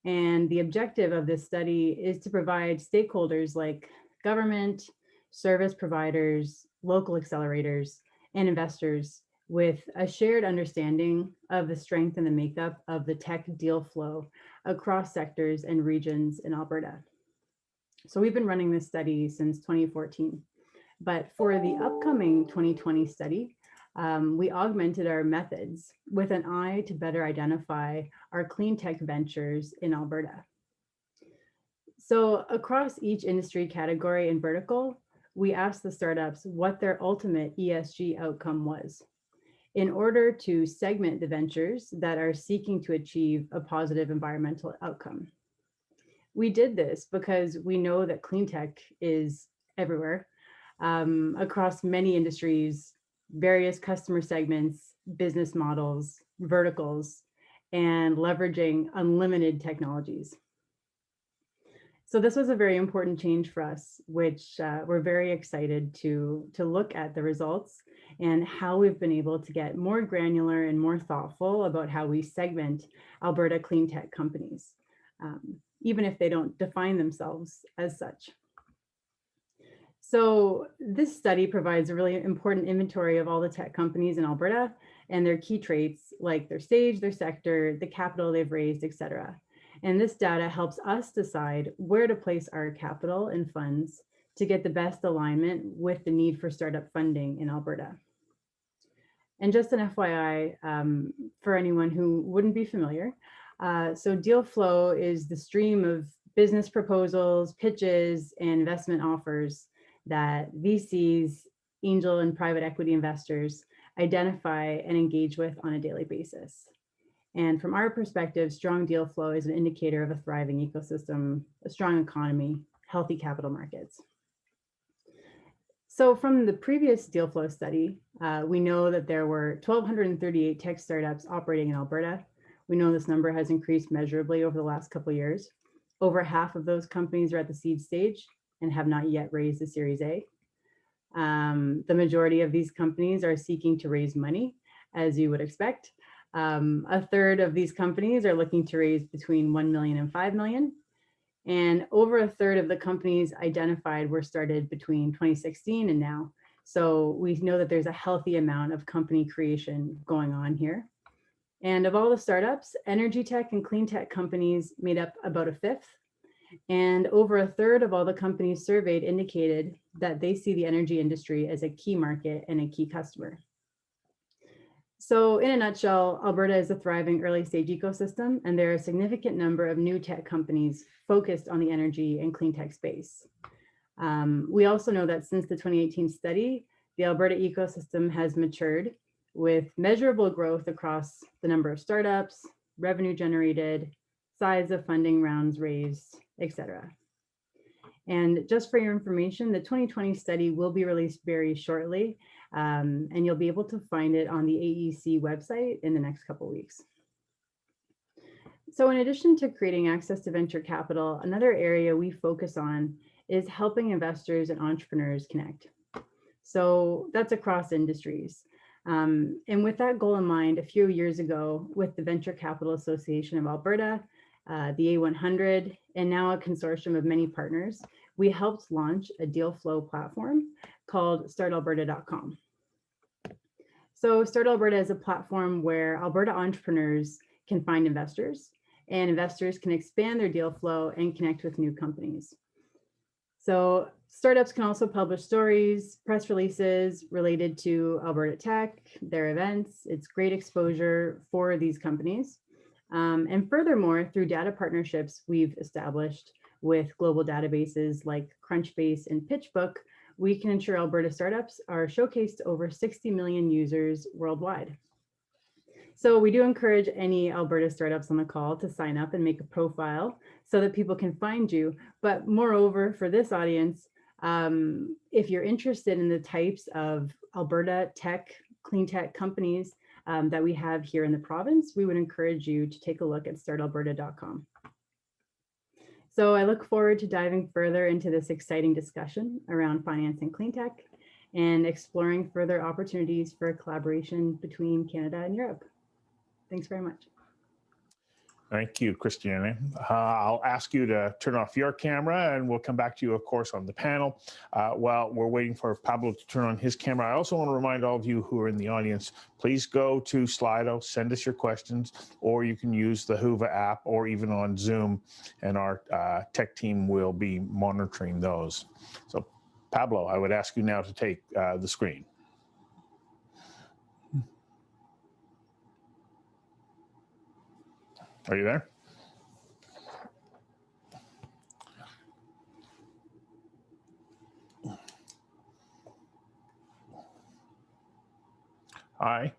F: and the objective of this study is to provide stakeholders like government, service providers, local accelerators, and investors with a shared understanding of the strength and the makeup of the tech deal flow across sectors and regions in Alberta. So we've been running this study since 2014, but for the upcoming 2020 study, we augmented our methods with an eye to better identify our clean tech ventures in Alberta. So across each industry category and vertical, we asked the startups what their ultimate ESG outcome was in order to segment the ventures that are seeking to achieve a positive environmental outcome. We did this because we know that clean tech is everywhere, across many industries, various customer segments, business models, verticals, and leveraging unlimited technologies. So this was a very important change for us, which we're very excited to look at the results and how we've been able to get more granular and more thoughtful about how we segment Alberta clean tech companies, even if they don't define themselves as such. So this study provides a really important inventory of all the tech companies in Alberta and their key traits like their stage, their sector, the capital they've raised, et cetera. And this data helps us decide where to place our capital and funds to get the best alignment with the need for startup funding in Alberta. And just an FYI, for anyone who wouldn't be familiar, so deal flow is the stream of business proposals, pitches, and investment offers that VCs, angel and private equity investors identify and engage with on a daily basis. And from our perspective, strong deal flow is an indicator of a thriving ecosystem, a strong economy, healthy capital markets. So from the previous deal flow study, we know that there were 1,238 tech startups operating in Alberta. We know this number has increased measurably over the last couple of years. Over half of those companies are at the seed stage and have not yet raised a Series A. The majority of these companies are seeking to raise money, as you would expect. A third of these companies are looking to raise between 1 million and 5 million. And over a third of the companies identified were started between 2016 and now. So we know that there's a healthy amount of company creation going on here. And of all the startups, energy tech and clean tech companies made up about a fifth. And over a third of all the companies surveyed indicated that they see the energy industry as a key market and a key customer. So in a nutshell, Alberta is a thriving early stage ecosystem, and there are a significant number of new tech companies focused on the energy and clean tech space. We also know that since the 2018 study, the Alberta ecosystem has matured with measurable growth across the number of startups, revenue generated, size of funding rounds raised, etc. And just for your information, the 2020 study will be released very shortly, and you'll be able to find it on the AEC website in the next couple of weeks. So in addition to creating access to venture capital, another area we focus on is helping investors and entrepreneurs connect. So that's across industries. And with that goal in mind, a few years ago, with the Venture Capital Association of Alberta, the A100, and now a consortium of many partners, we helped launch a deal flow platform called startalberta.com. So Start Alberta is a platform where Alberta entrepreneurs can find investors, and investors can expand their deal flow and connect with new companies. So startups can also publish stories, press releases related to Alberta tech, their events. It's great exposure for these companies. And furthermore, through data partnerships we've established with global databases like Crunchbase and PitchBook, we can ensure Alberta startups are showcased to over 60 million users worldwide. So we do encourage any Alberta startups on the call to sign up and make a profile so that people can find you. But moreover, for this audience, if you're interested in the types of Alberta tech, clean tech companies that we have here in the province, we would encourage you to take a look at startalberta.com. So I look forward to diving further into this exciting discussion around financing clean tech and exploring further opportunities for collaboration between Canada and Europe. Thanks very much.
A: Thank you, Christiane. I'll ask you to turn off your camera and we'll come back to you, of course, on the panel. While we're waiting for Pablo to turn on his camera, I also want to remind all of you who are in the audience, please go to Slido, send us your questions, or you can use the Whova app or even on Zoom, and our tech team will be monitoring those. So Pablo, I would ask you now to take the screen. Are you there? Hi.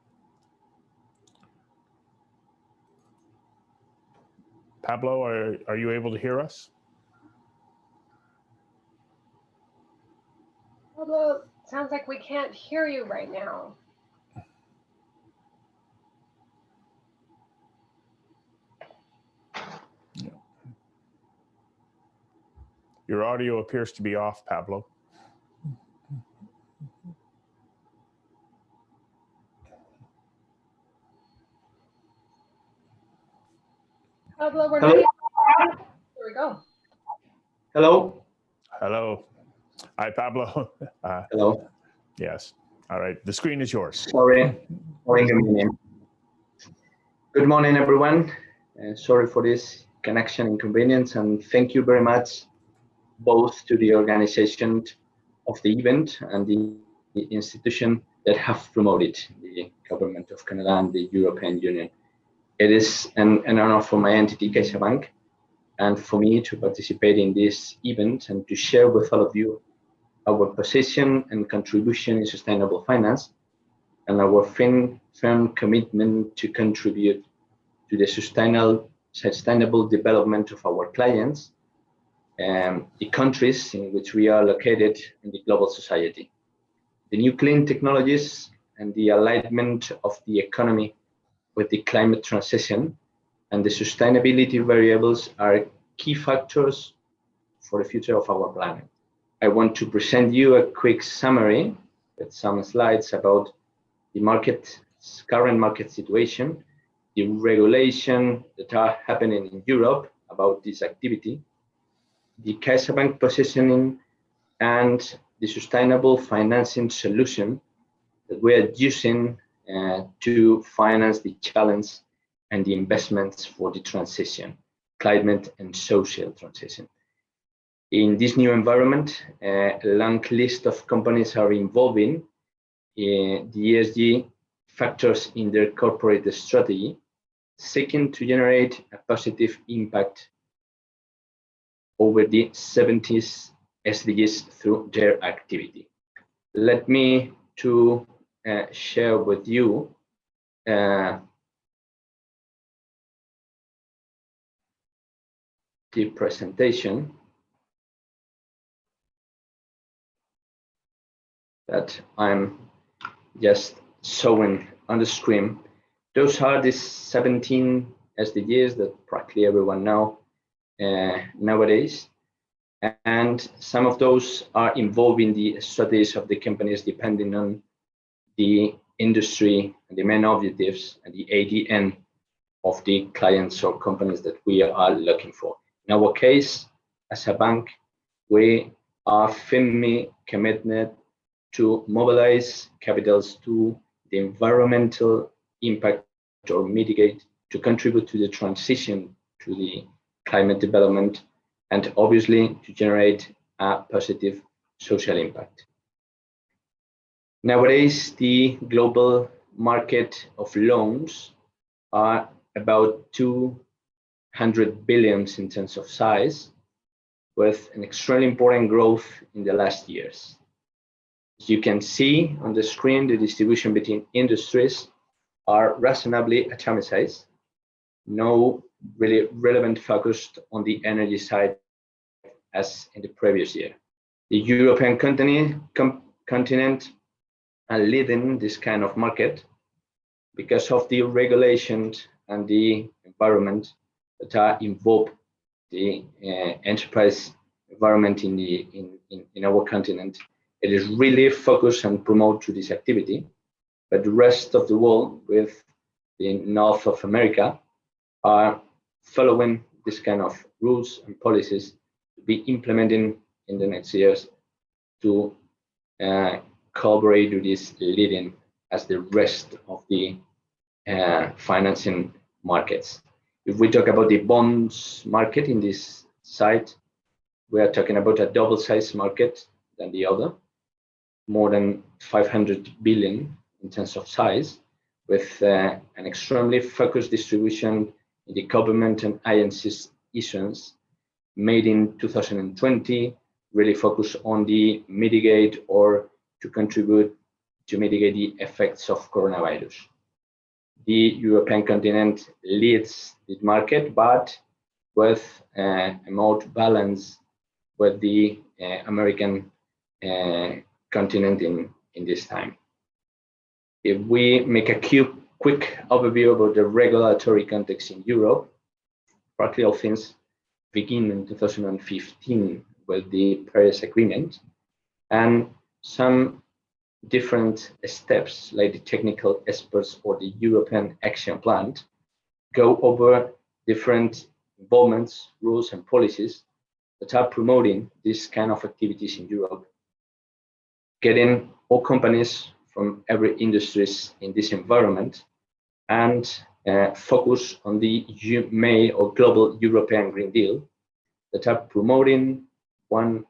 A: Pablo, are you able to hear us?
G: Pablo, sounds like we can't hear you right now.
A: Your audio appears to be off, Pablo.
G: Pablo, we're ready. There we go.
H: Hello.
A: Hello. Hi, Pablo.
H: Hello.
A: Yes. All right. The screen is yours.
H: Sorry. Good morning, everyone. Sorry for this connection inconvenience, and thank you very much both to the organization of the event and the institution that have promoted the Government of Canada and the European Union. It is an honor for my entity, CaixaBank, and for me to participate in this event and to share with all of you our position and contribution in sustainable finance and our firm commitment to contribute to the sustainable development of our clients and the countries in which we are located in the global society. The new clean technologies and the alignment of the economy with the climate transition and the sustainability variables are key factors for the future of our planet. I want to present you a quick summary with some slides about the current market situation, the regulation that are happening in Europe about this activity, the CaixaBank positioning, and the sustainable financing solution that we are using to finance the challenge and the investments for the transition, climate and social transition. In this new environment, a long list of companies are involving the ESG factors in their corporate strategy, seeking to generate a positive impact over the 70 SDGs through their activity. Let me to share with you the presentation that I'm just showing on the screen. Those are the 17 SDGs that practically everyone knows nowadays. And some of those are involving the strategies of the companies depending on the industry and the main objectives and the ADN of the clients or companies that we are looking for. In our case, as a bank, we are firmly committed to mobilize capitals to the environmental impact or mitigate, to contribute to the transition to the climate development, and obviously to generate a positive social impact. Nowadays, the global market of loans are about 200 billion in terms of size, with an extremely important growth in the last years. As you can see on the screen, the distribution between industries are reasonably atomicized. No really relevant focus on the energy side as in the previous year. The European continent are leading this kind of market because of the regulations and the environment that are involved, the enterprise environment in our continent. It is really focused and promote to this activity, but the rest of the world, with the North of America, are following this kind of rules and policies to be implementing in the next years to cooperate with this leading as the rest of the financing markets. If we talk about the bonds market in this site, we are talking about a double size market than the other, more than 500 billion in terms of size, with an extremely focused distribution in the government and INC's issuance made in 2020, really focused on the mitigate or to contribute to mitigate the effects of coronavirus. The European continent leads this market, but with a more balance with the American continent in this time. If we make a quick overview about the regulatory context in Europe, practically all things begin in 2015 with the Paris Agreement, and some different steps like the technical experts or the European Action Plan go over different involvements, rules and policies that are promoting this kind of activities in Europe, getting all companies from every industries in this environment, and focus on the May or Global European Green Deal that are promoting one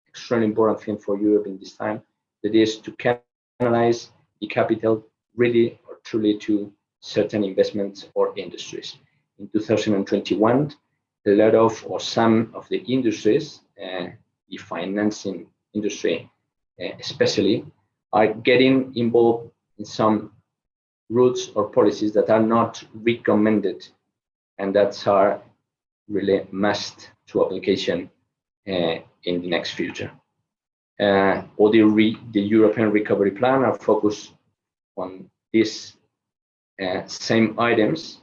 H: extremely important thing for Europe in this time, that is to canalize the capital really or truly to certain investments or industries. In 2021, a lot of or some of the industries, the financing industry especially, are getting involved in some rules or policies that are not recommended, and that are really must to application in the next future. All the European Recovery Plan are focused on these same items,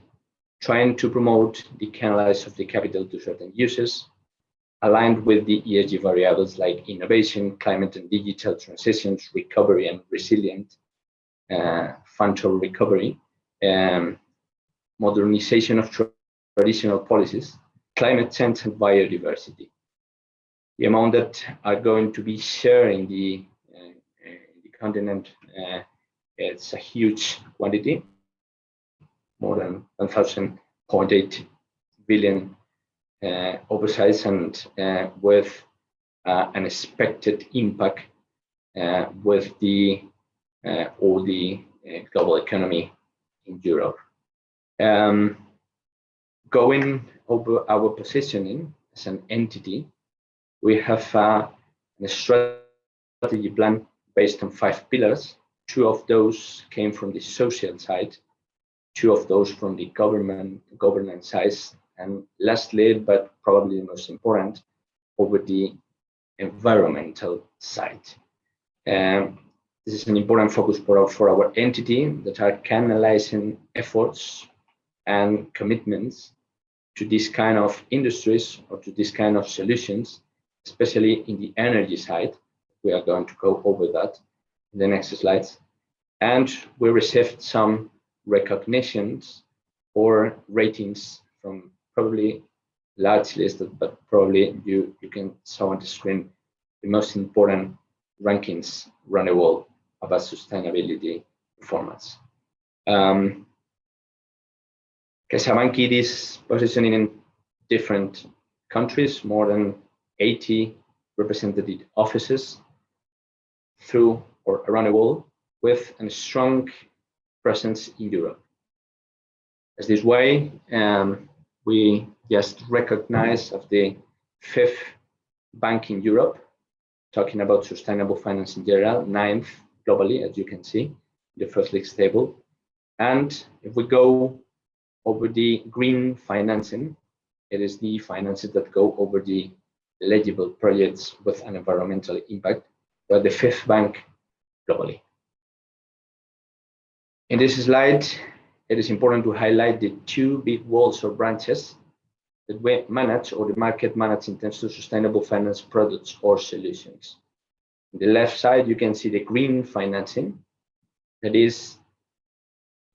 H: trying to promote the canalize of the capital to certain uses, aligned with the ESG variables like innovation, climate and digital transitions, recovery and resilient, financial recovery, modernization of traditional policies, climate change and biodiversity. The amount that are going to be shared in the continent, it's a huge quantity, more than 1,000.8 billion oversize, and with an expected impact with the all the global economy in Europe. Going over our positioning as an entity, we have a strategy plan based on 5 pillars. 2 of those came from the social side, 2 of those from the governance side, and lastly, but probably the most important, over the environmental side. This is an important focus for our entity that are canalizing efforts and commitments to this kind of industries or to this kind of solutions, especially in the energy side. We are going to go over that in the next slides. And we received some recognitions or ratings from probably large listed, but probably you can saw on the screen the most important rankings run a wall about sustainability performance. CaixaBank is positioning in different countries, more than 80 representative offices through or around the world, with a strong presence in Europe. As this way, we just recognize of the 5th bank in Europe, talking about sustainable finance in general, 9th globally, as you can see, the first league table. And if we go over the green financing, it is the finances that go over the eligible projects with an environmental impact. We're the 5th bank globally. In this slide, it is important to highlight the 2 big walls or branches that we manage or the market manage in terms of sustainable finance products or solutions. On the left side, you can see the green financing. That is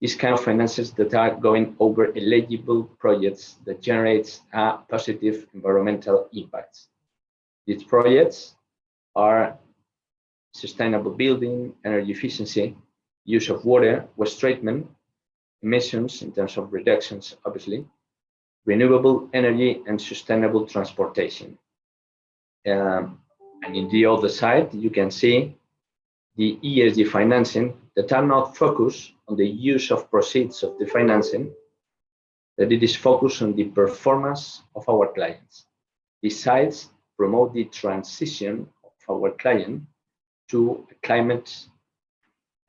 H: these kind of finances that are going over eligible projects that generates a positive environmental impact. These projects are sustainable building, energy efficiency, use of water, waste treatment, emissions in terms of reductions, obviously, renewable energy and sustainable transportation. And in the other side, you can see the ESG financing that are not focused on the use of proceeds of the financing, that it is focused on the performance of our clients. Besides, promote the transition of our client to climate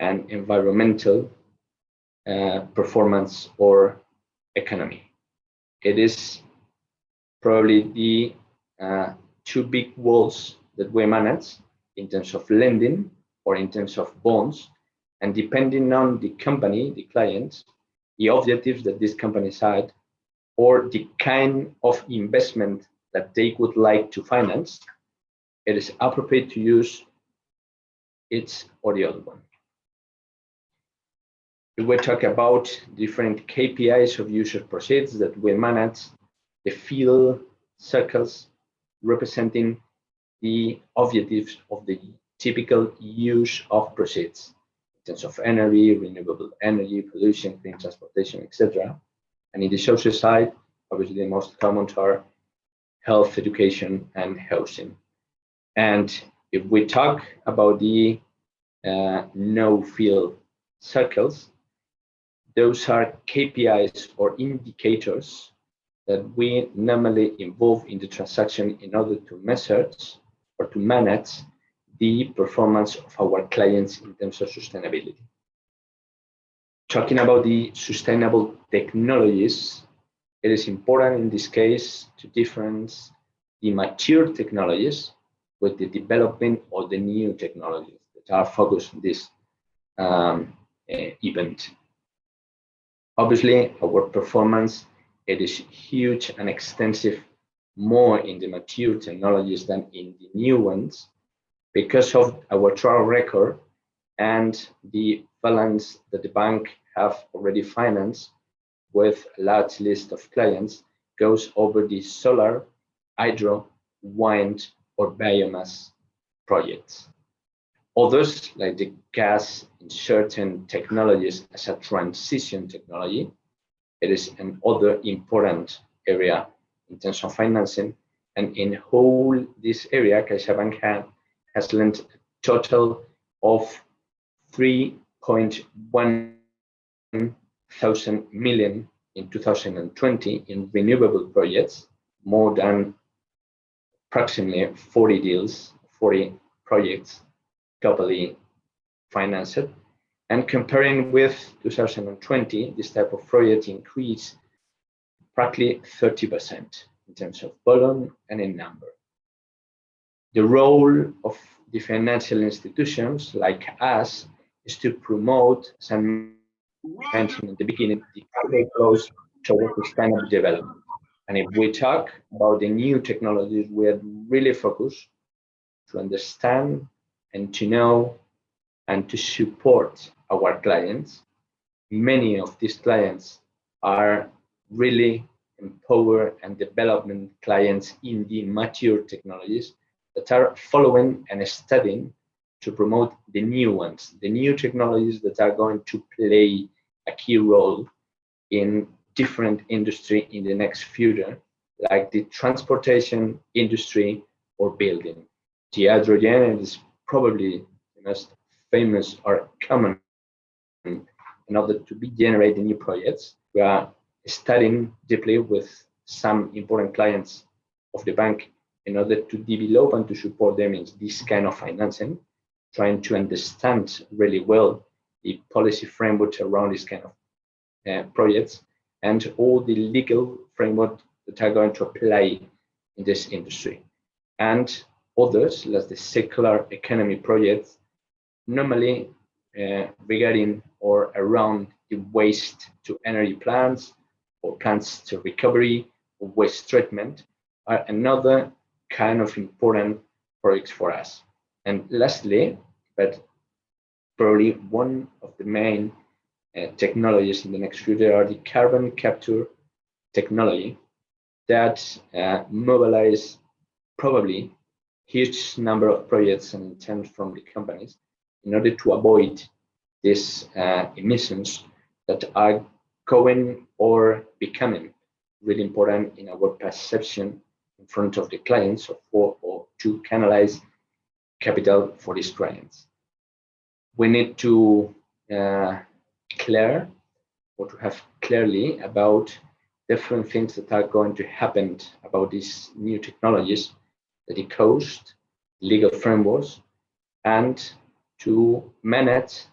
H: and environmental performance or economy. It is probably the 2 big walls that we manage in terms of lending or in terms of bonds, and depending on the company, the client, the objectives that these companies had, or the kind of investment that they would like to finance, it is appropriate to use it or the other one. If we talk about different KPIs of user proceeds that we manage, the field circles representing the objectives of the typical use of proceeds in terms of energy, renewable energy, pollution, clean transportation, etc. And in the social side, obviously the most common are health, education, and housing. And if we talk about the no-field circles, those are KPIs or indicators that we normally involve in the transaction in order to measure or to manage the performance of our clients in terms of sustainability. Talking about the sustainable technologies, it is important in this case to differentiate the mature technologies with the development of the new technologies that are focused on this event. Obviously, our performance, it is huge and extensive more in the mature technologies than in the new ones because of our track record and the balance that the bank have already financed with a large list of clients goes over the solar, hydro, wind, or biomass projects. Others, like the gas in certain technologies as a transition technology, it is another important area in terms of financing. And in whole this area, CaixaBank has lent a total of 3.1 thousand million in 2020 in renewable projects, more than approximately 40 deals, 40 projects globally financed. And comparing with 2020, this type of project increased practically 30% in terms of volume and in number. The role of the financial institutions like us is to promote, as I mentioned at the beginning, the public flows towards sustainable development. And if we talk about the new technologies, we are really focused to understand and to know and to support our clients. Many of these clients are really empowered and development clients in the mature technologies that are following and studying to promote the new ones, the new technologies that are going to play a key role in different industry in the next future, like the transportation industry or building. The hydrogen is probably the most famous or common in order to be generating new projects. We are studying deeply with some important clients of the bank in order to develop and to support them in this kind of financing, trying to understand really well the policy framework around this kind of projects and all the legal framework that are going to apply in this industry. And others, like the circular economy projects, normally regarding or around the waste to energy plants or plants to recovery or waste treatment are another kind of important projects for us. And lastly, but probably one of the main technologies in the next future are the carbon capture technology that mobilize probably huge number of projects and intent from the companies in order to avoid these emissions that are going or becoming really important in our perception in front of the clients or to canalize capital for these clients. We need to clear or to have clearly about different things that are going to happen about these new technologies, the cost, legal frameworks, and to manage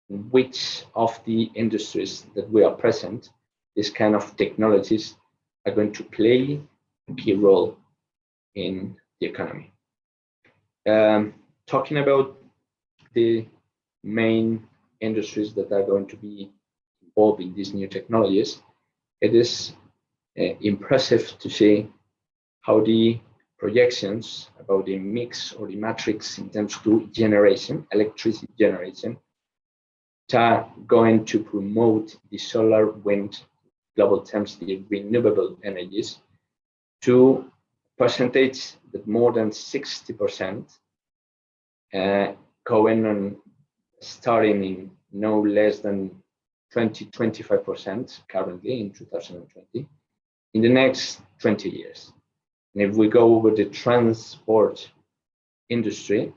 H: which of the industries that we are present, this kind of technologies are going to play a key role in the economy. Talking about the main industries that are going to be involved in these new technologies, it is impressive to see how the projections about the mix or the matrix in terms of generation, electricity generation, are going to promote the solar, wind, global terms, the renewable energies, to percentage that more than 60% going on, starting in no less than 20-25% currently in 2020 in the next 20 years. And if we go over the transport industry,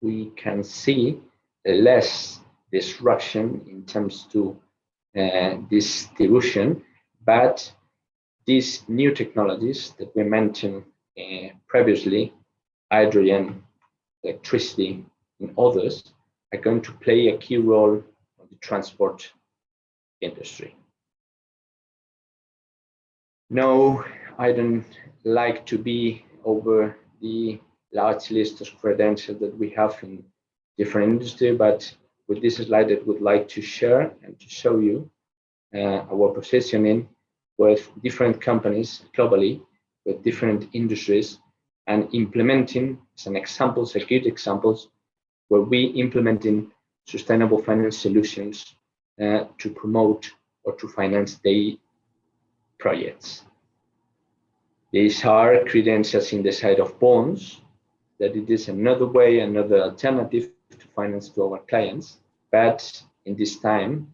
H: we can see less disruption in terms to distribution, but these new technologies that we mentioned previously, hydrogen, electricity, and others, are going to play a key role in the transport industry. No, I don't like to be over the large list of credentials that we have in different industry, but with this slide, I would like to share and to show you our positioning with different companies globally, with different industries, and implementing some examples, good examples, where we implementing sustainable finance solutions to promote or to finance the projects. These are credentials in the side of bonds, that it is another way, another alternative to finance to our clients, but in this time,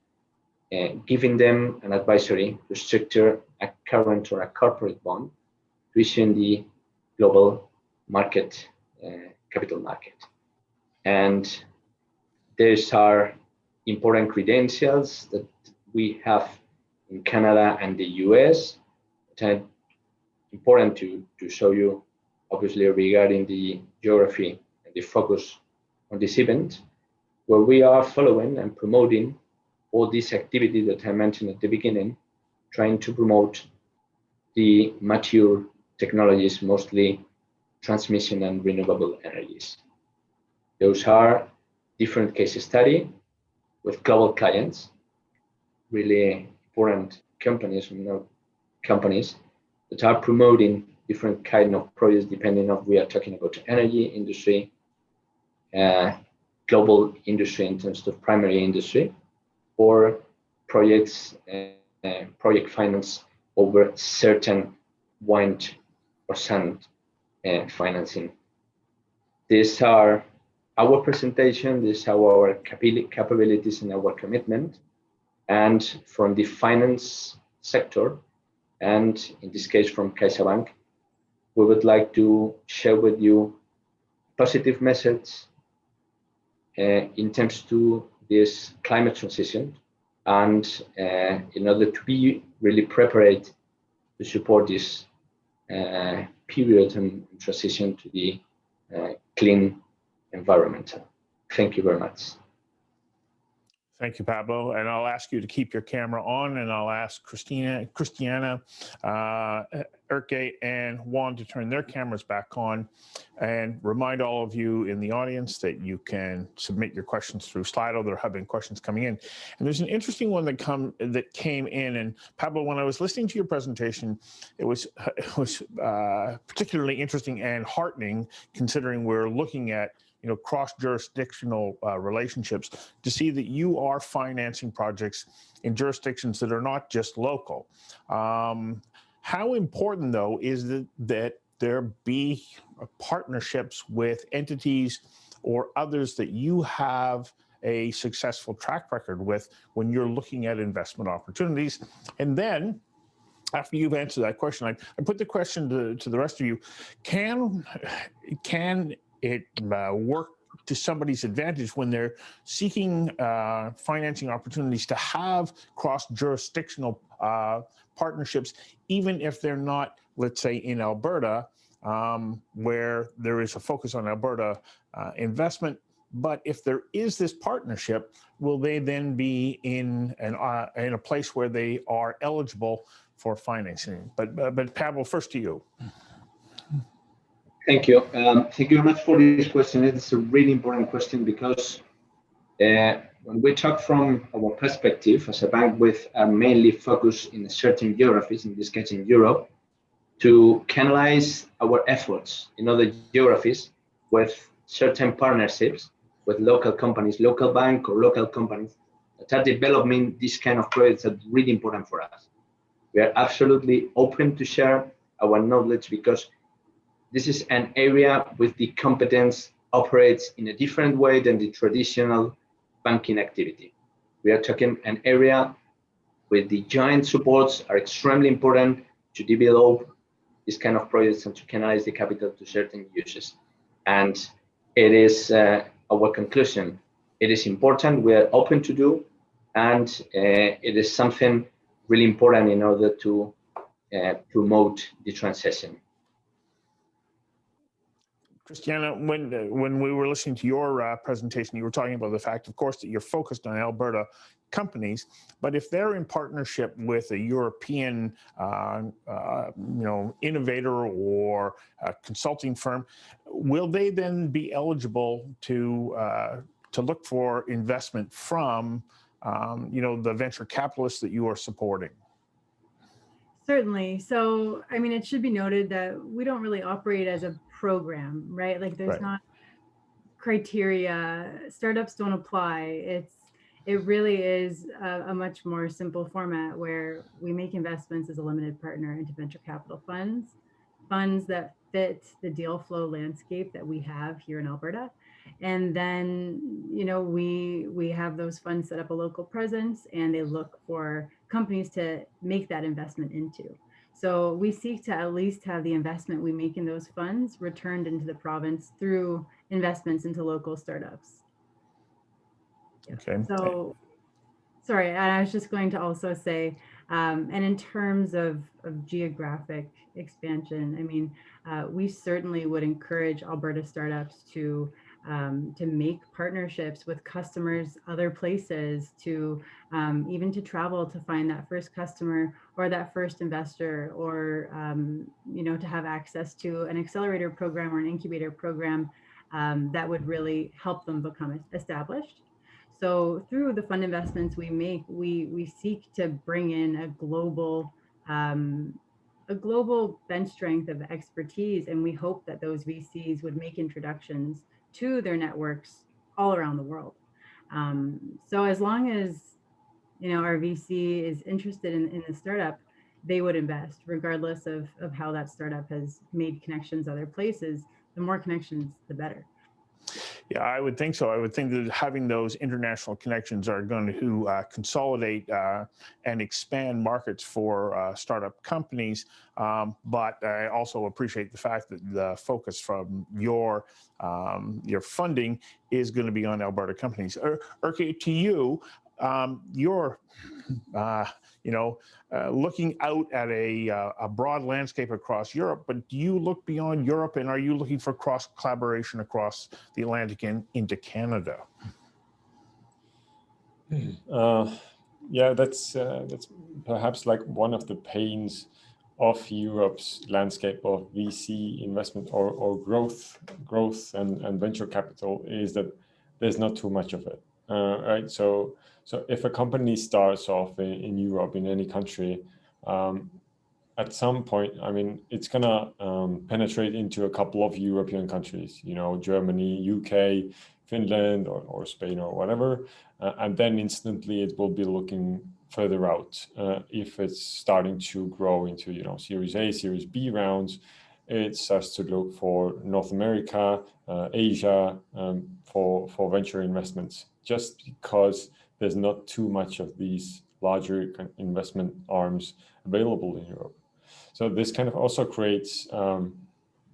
H: giving them an advisory to structure a current or a corporate bond to issue in the global market, capital market. And these are important credentials that we have in Canada and the US, that are important to show you, obviously, regarding the geography and the focus on this event, where we are following and promoting all these activities that I mentioned at the beginning, trying to promote the mature technologies, mostly transmission and renewable energies. Those are different case study with global clients, really important companies, companies that are promoting different kind of projects depending on we are talking about energy industry, global industry in terms of primary industry, or projects, project finance over certain wind or sun financing. These are our presentation. This is our capabilities and our commitment. And from the finance sector, and in this case from CaixaBank, we would like to share with you positive message in terms to this climate transition, and in order to be really prepared to support this period and transition to the clean environment. Thank you very much.
A: Thank you, Pablo. And I'll ask you to keep your camera on, and I'll ask Christiana, Erke, and Juan to turn their cameras back on, and remind all of you in the audience that you can submit your questions through Slido. There have been questions coming in. And there's an interesting one that came in. And Pablo, when I was listening to your presentation, it was particularly interesting and heartening, considering we're looking at cross-jurisdictional relationships, to see that you are financing projects in jurisdictions that are not just local. How important, though, is that there be partnerships with entities or others that you have a successful track record with when you're looking at investment opportunities? And then, after you've answered that question, I put the question to the rest of you: Can it work to somebody's advantage when they're seeking financing opportunities to have cross-jurisdictional partnerships, even if they're not, let's say, in Alberta, where there is a focus on Alberta investment? But if there is this partnership, will they then be in a place where they are eligible for financing? But Pablo, first to you.
H: Thank you. Thank you very much for this question. It's a really important question, because when we talk from our perspective as a bank with a mainly focus in certain geographies, in this case in Europe, to canalize our efforts in other geographies with certain partnerships with local companies, local bank or local companies that are developing this kind of projects, are really important for us. We are absolutely open to share our knowledge, because this is an area with the competence operates in a different way than the traditional banking activity. We are talking an area where the joint supports are extremely important to develop this kind of projects and to canalize the capital to certain uses. And it is our conclusion. It is important, we are open to do, and it is something really important in order to promote the transition.
A: Christiana, when we were listening to your presentation, you were talking about the fact, of course, that you're focused on Alberta companies, but if they're in partnership with a European, innovator or a consulting firm, will they then be eligible to look for investment from, the venture capitalists that you are supporting?
F: Certainly. So, I mean, it should be noted that we don't really operate as a program, right? Like there's not criteria, startups don't apply. It really is a much more simple format where we make investments as a limited partner into venture capital funds that fit the deal flow landscape that we have here in Alberta. And then, we have those funds set up a local presence, and they look for companies to make that investment into. So we seek to at least have the investment we make in those funds returned into the province through investments into local startups.
A: Okay.
F: So, sorry, I was just going to also say, and in terms of geographic expansion, I mean, we certainly would encourage Alberta startups to make partnerships with customers other places, to even to travel to find that first customer or that first investor, or to have access to an accelerator program or an incubator program that would really help them become established. So through the fund investments we make, we seek to bring in a global bench strength of expertise, and we hope that those VCs would make introductions to their networks all around the world. So as long as our VC is interested in the startup, they would invest regardless of how that startup has made connections other places. The more connections, the better.
A: Yeah, I would think so. I would think that having those international connections are going to consolidate and expand markets for startup companies. But I also appreciate the fact that the focus from your funding is going to be on Alberta companies. Urke, to you, you're looking out at a broad landscape across Europe, but do you look beyond Europe, and are you looking for cross collaboration across the Atlantic and into Canada?
E: Yeah, that's perhaps like one of the pains of Europe's landscape of VC investment or growth and venture capital is that there's not too much of it, right? So if a company starts off in Europe, in any country, at some point, I mean, it's gonna penetrate into a couple of European countries, Germany, UK, Finland, or Spain, or whatever, and then instantly it will be looking further out. If it's starting to grow into, Series A, Series B rounds, it starts to look for North America, Asia, for venture investments, just because there's not too much of these larger investment arms available in Europe. So this kind of also creates,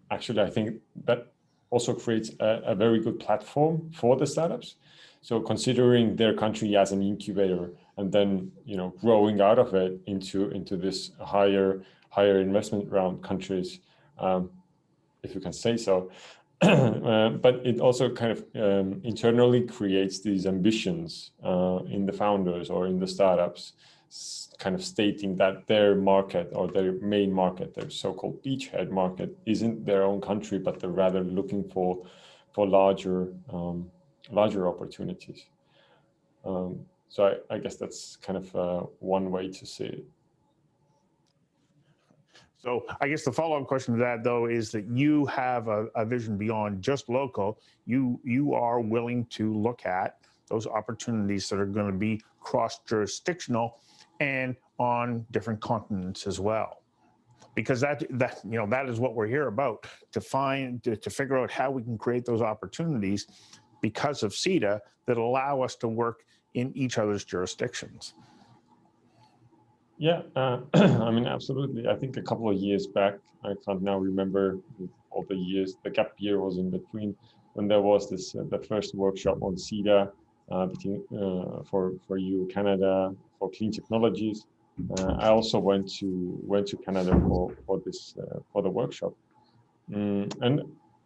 E: actually, I think that also creates a very good platform for the startups. So considering their country as an incubator, and then growing out of it into this higher investment round countries, if you can say so. But it also kind of internally creates these ambitions in the founders or in the startups, kind of stating that their market or their main market, their so-called beachhead market, isn't their own country, but they're rather looking for larger opportunities. So I guess that's kind of one way to see it.
A: So I guess the follow-up question to that, though, is that you have a vision beyond just local. You are willing to look at those opportunities that are going to be cross-jurisdictional and on different continents as well, because that is what we're here about, to figure out how we can create those opportunities because of CETA that allow us to work in each other's jurisdictions.
E: Yeah, I mean, absolutely. I think a couple of years back, I can't now remember all the years, the gap year was in between, when there was this the first workshop on CETA for you, Canada, for clean technologies. I also went to Canada for the workshop, and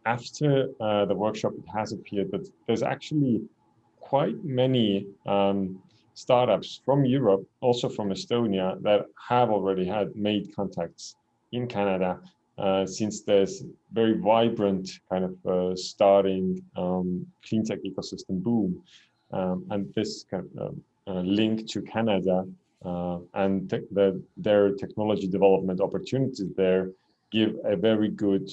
E: after the workshop, it has appeared that there's actually quite many startups from Europe, also from Estonia, that have already made contacts in Canada, since there's very vibrant kind of starting clean tech ecosystem boom, and this kind of link to Canada and their technology development opportunities there give a very good,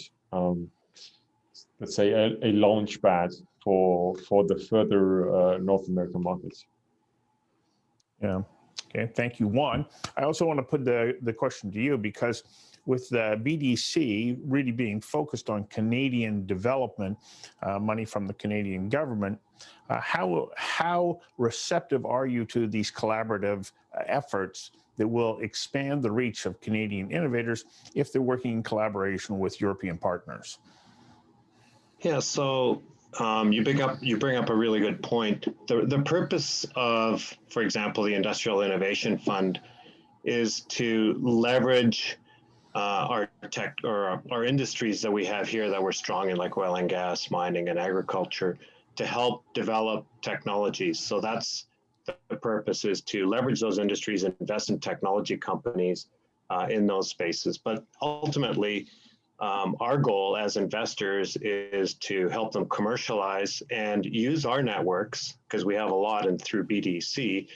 E: let's say, a launch pad for the further North American markets.
A: Yeah. Okay. Thank you, Juan. I also want to put the question to you, because with the BDC really being focused on Canadian development, money from the Canadian government, how receptive are you to these collaborative efforts that will expand the reach of Canadian innovators if they're working in collaboration with European partners?
D: Yeah, so you bring up a really good point. The purpose of, for example, the Industrial Innovation Fund is to leverage our tech or our industries that we have here that we're strong in, like oil and gas, mining, and agriculture, to help develop technologies. So that's the purpose, is to leverage those industries and invest in technology companies in those spaces. But ultimately, our goal as investors is to help them commercialize and use our networks, because we have a lot, and through BDC,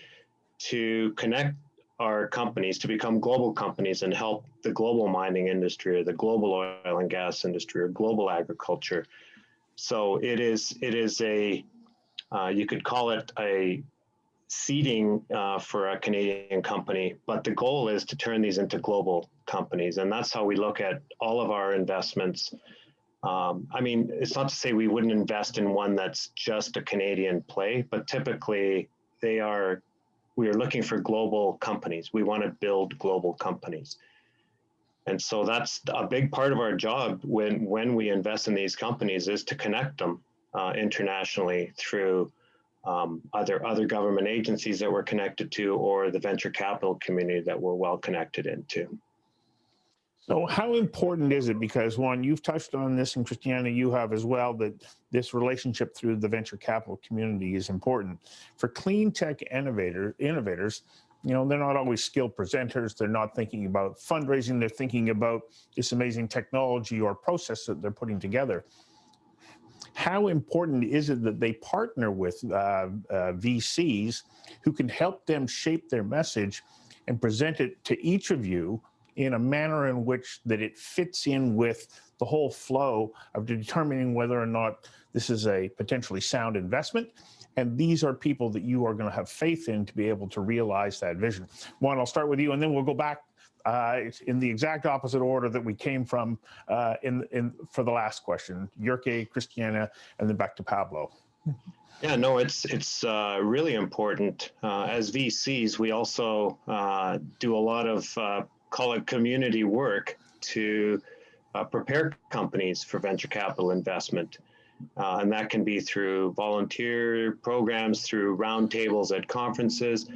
D: to connect our companies to become global companies and help the global mining industry or the global oil and gas industry or global agriculture. So it is a, you could call it a seeding for a Canadian company, but the goal is to turn these into global companies. And that's how we look at all of our investments. I mean, it's not to say we wouldn't invest in one that's just a Canadian play, but typically we are looking for global companies. We want to build global companies. And so that's a big part of our job when we invest in these companies, is to connect them internationally through other government agencies that we're connected to, or the venture capital community that we're well connected into.
A: So how important is it? Because one, you've touched on this, and Christiana, you have as well, that this relationship through the venture capital community is important. For clean tech innovators, you know, they're not always skilled presenters. They're not thinking about fundraising. They're thinking about this amazing technology or process that they're putting together. How important is it that they partner with VCs who can help them shape their message and present it to each of you in a manner in which that it fits in with the whole flow of determining whether or not this is a potentially sound investment, and these are people that you are going to have faith in to be able to realize that vision? Juan, I'll start with you, and then we'll go back in the exact opposite order that we came from for the last question. Jyrki, Christiana, and then back to Pablo.
D: Yeah, no, it's really important. As VCs, we also do a lot of call it community work to prepare companies for venture capital investment. And that can be through volunteer programs, through roundtables at conferences.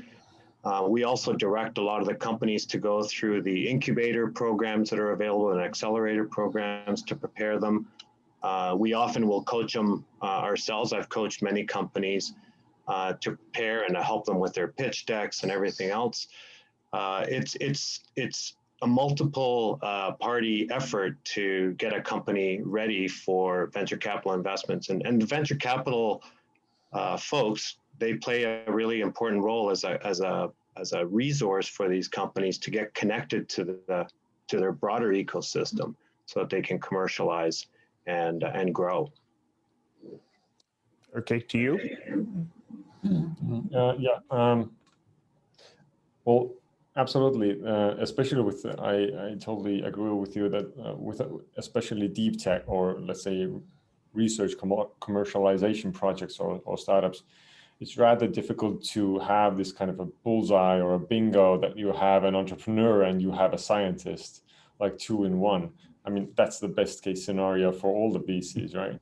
D: We also direct a lot of the companies to go through the incubator programs that are available and accelerator programs to prepare them. We often will coach them ourselves. I've coached many companies to prepare and to help them with their pitch decks and everything else. It's a multiple party effort to get a company ready for venture capital investments, and the venture capital folks, they play a really important role as a resource for these companies to get connected to their broader ecosystem, so that they can commercialize and grow.
A: Okay, to you.
E: Well, absolutely. Especially with, I totally agree with you that with especially deep tech, or let's say research commercialization projects or startups, it's rather difficult to have this kind of a bullseye or a bingo that you have an entrepreneur and you have a scientist, like 2 in 1. I mean, that's the best case scenario for all the VCs, right?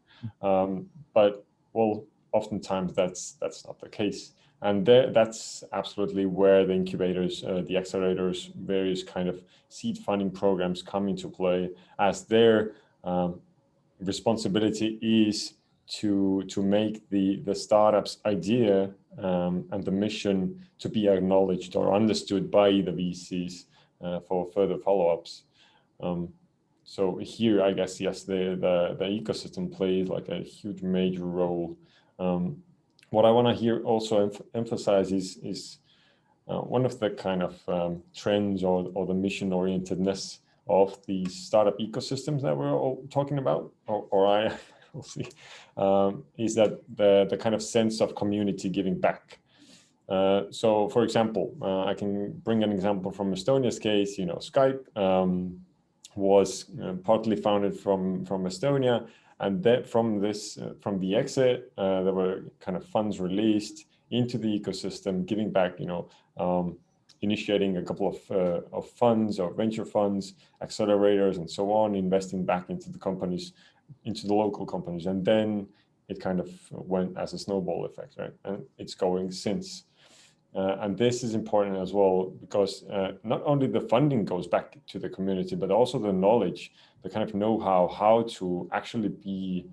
E: But well, oftentimes that's not the case. And that's absolutely where the incubators, the accelerators, various kind of seed funding programs come into play, as their responsibility is to make the startup's idea and the mission to be acknowledged or understood by the VCs for further follow-ups. So here, I guess, yes, the ecosystem plays like a huge major role. What I want to here also emphasize is one of the kind of trends or the mission-orientedness of the startup ecosystems that we're all talking about, or I will see, is that the kind of sense of community giving back. So, for example, I can bring an example from Estonia's case. You know, Skype was partly founded from Estonia. And that from the exit, there were kind of funds released into the ecosystem, giving back, you know, initiating a couple of funds or venture funds, accelerators, and so on, investing back into the companies, into the local companies. And then it kind of went as a snowball effect, right? And it's going since. And this is important as well, because not only the funding goes back to the community, but also the knowledge, the kind of know-how, how to actually be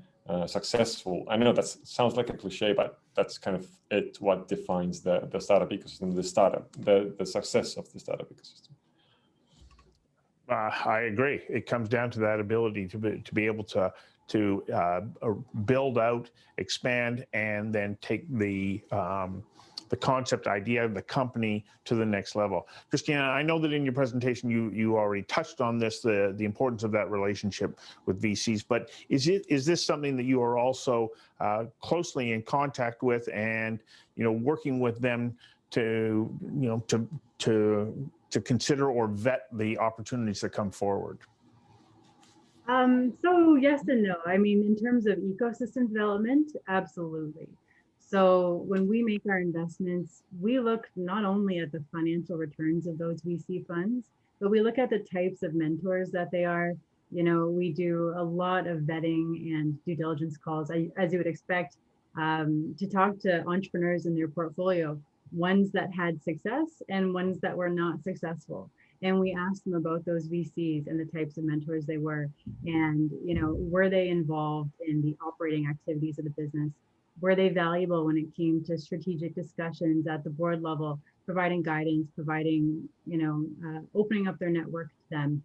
E: successful. I know that sounds like a cliche, but that's kind of what defines the startup ecosystem, the success of the startup ecosystem.
A: I agree. It comes down to that ability to be able to build out, expand, and then take the concept idea of the company to the next level. Christiana, I know that in your presentation you already touched on this, the importance of that relationship with VCs, but is this something that you are also closely in contact with, and working with them to to consider or vet the opportunities that come forward?
F: So yes and no. I mean, in terms of ecosystem development, absolutely. So when we make our investments, we look not only at the financial returns of those VC funds, but we look at the types of mentors that they are. You know, we do a lot of vetting and due diligence calls, as you would expect, to talk to entrepreneurs in their portfolio, ones that had success and ones that were not successful. And we asked them about those VCs and the types of mentors they were. And, you know, were they involved in the operating activities of the business? Were they valuable when it came to strategic discussions at the board level, providing guidance, providing, you know, opening up their network to them?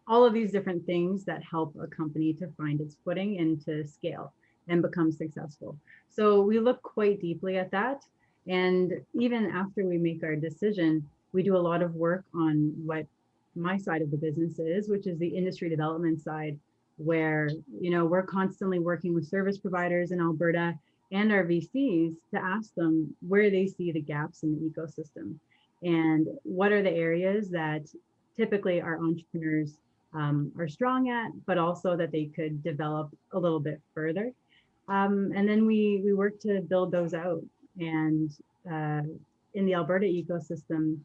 F: All of these different things that help a company to find its footing and to scale and become successful. So we look quite deeply at that. And even after we make our decision, we do a lot of work on what my side of the business is, which is the industry development side, where, you know, we're constantly working with service providers in Alberta and our VCs to ask them where they see the gaps in the ecosystem and what are the areas that typically our entrepreneurs are strong at, but also that they could develop a little bit further. And then we work to build those out. And in the Alberta ecosystem,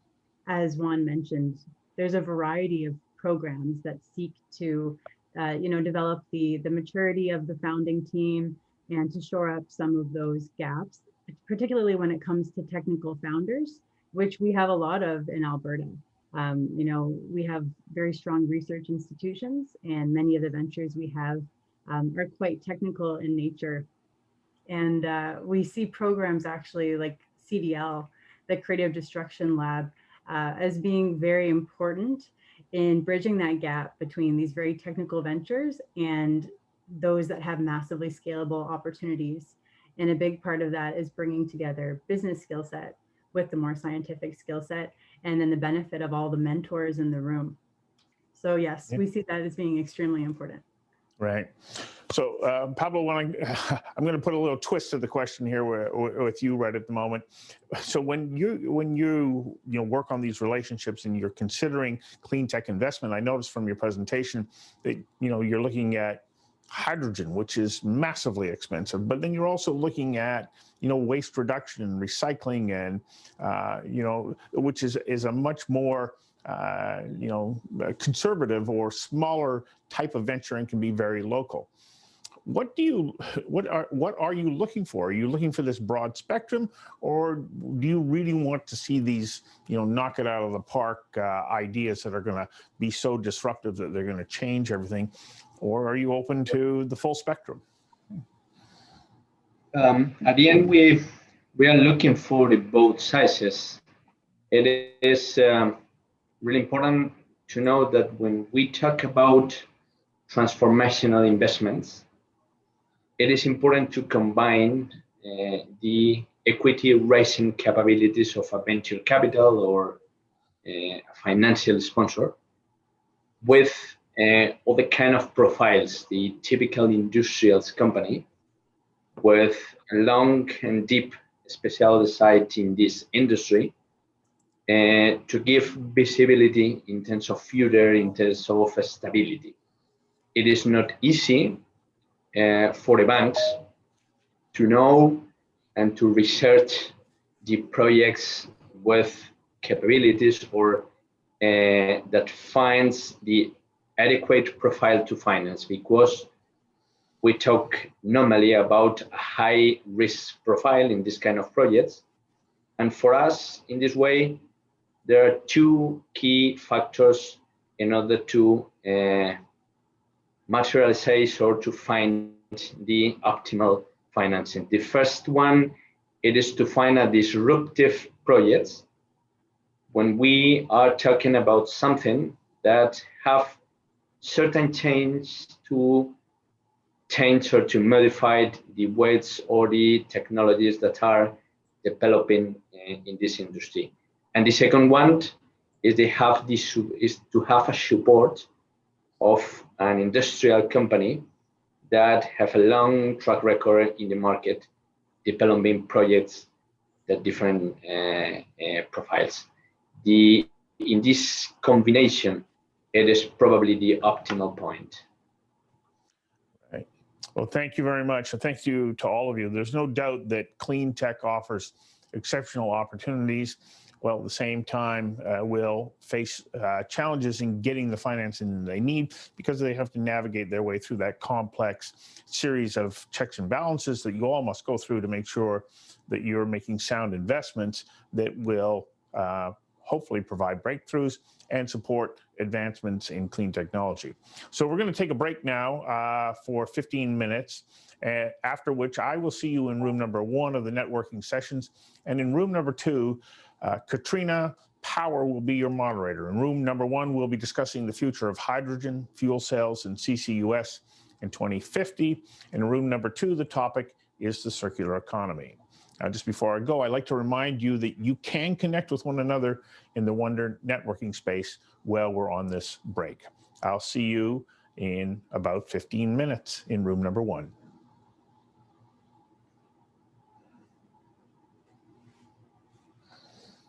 F: as Juan mentioned, there's a variety of programs that seek to, you know, develop the maturity of the founding team and to shore up some of those gaps, particularly when it comes to technical founders, which we have a lot of in Alberta. You know, we have very strong research institutions, and many of the ventures we have are quite technical in nature. And we see programs actually like CDL, the Creative Destruction Lab, as being very important in bridging that gap between these very technical ventures and those that have massively scalable opportunities. And a big part of that is bringing together business skill set with the more scientific skill set, and then the benefit of all the mentors in the room. So yes, we see that as being extremely important.
A: Right. So Pablo, I'm going to put a little twist to the question here with you right at the moment. So when you work on these relationships and you're considering clean tech investment, I noticed from your presentation that you're looking at hydrogen, which is massively expensive, but then you're also looking at waste reduction and recycling, and which is a much more conservative or smaller type of venture and can be very local. What are you looking for? Are you looking for this broad spectrum, or do you really want to see these knock it out of the park ideas that are going to be so disruptive that they're going to change everything, or are you open to the full spectrum?
H: At the end, we are looking for both sizes. It is really important to know that when we talk about transformational investments, it is important to combine the equity raising capabilities of a venture capital or a financial sponsor with other kind of profiles, the typical industrials company with a long and deep specialized in this industry, to give visibility in terms of future, in terms of stability. It is not easy for the banks to know and to research the projects with capabilities or that finds the adequate profile to finance, because we talk normally about a high risk profile in this kind of projects. And for us, in this way, there are two key factors in order to materialize or to find the optimal financing. The first one, it is to find a disruptive projects. When we are talking about something that have certain change or to modify the ways or the technologies that are developing in this industry. And the second one is to have a support of an industrial company that have a long track record in the market, developing projects that different profiles. In this combination, it is probably the optimal point.
A: Well, thank you very much. And thank you to all of you. There's no doubt that Cleantech offers exceptional opportunities, while at the same time will face challenges in getting the financing they need, because they have to navigate their way through that complex series of checks and balances that you all must go through to make sure that you're making sound investments that will hopefully provide breakthroughs and support advancements in clean technology. So we're going to take a break now for 15 minutes, after which I will see you in room number 1 of the networking sessions. And in room number 2, Katrina Power will be your moderator. In room number 1, we'll be discussing the future of hydrogen, fuel cells, and CCUS in 2050. And in room number 2, the topic is the circular economy. Just before I go, I'd like to remind you that you can connect with one another in the Wonder networking space while we're on this break. I'll see you in about 15 minutes in room number 1.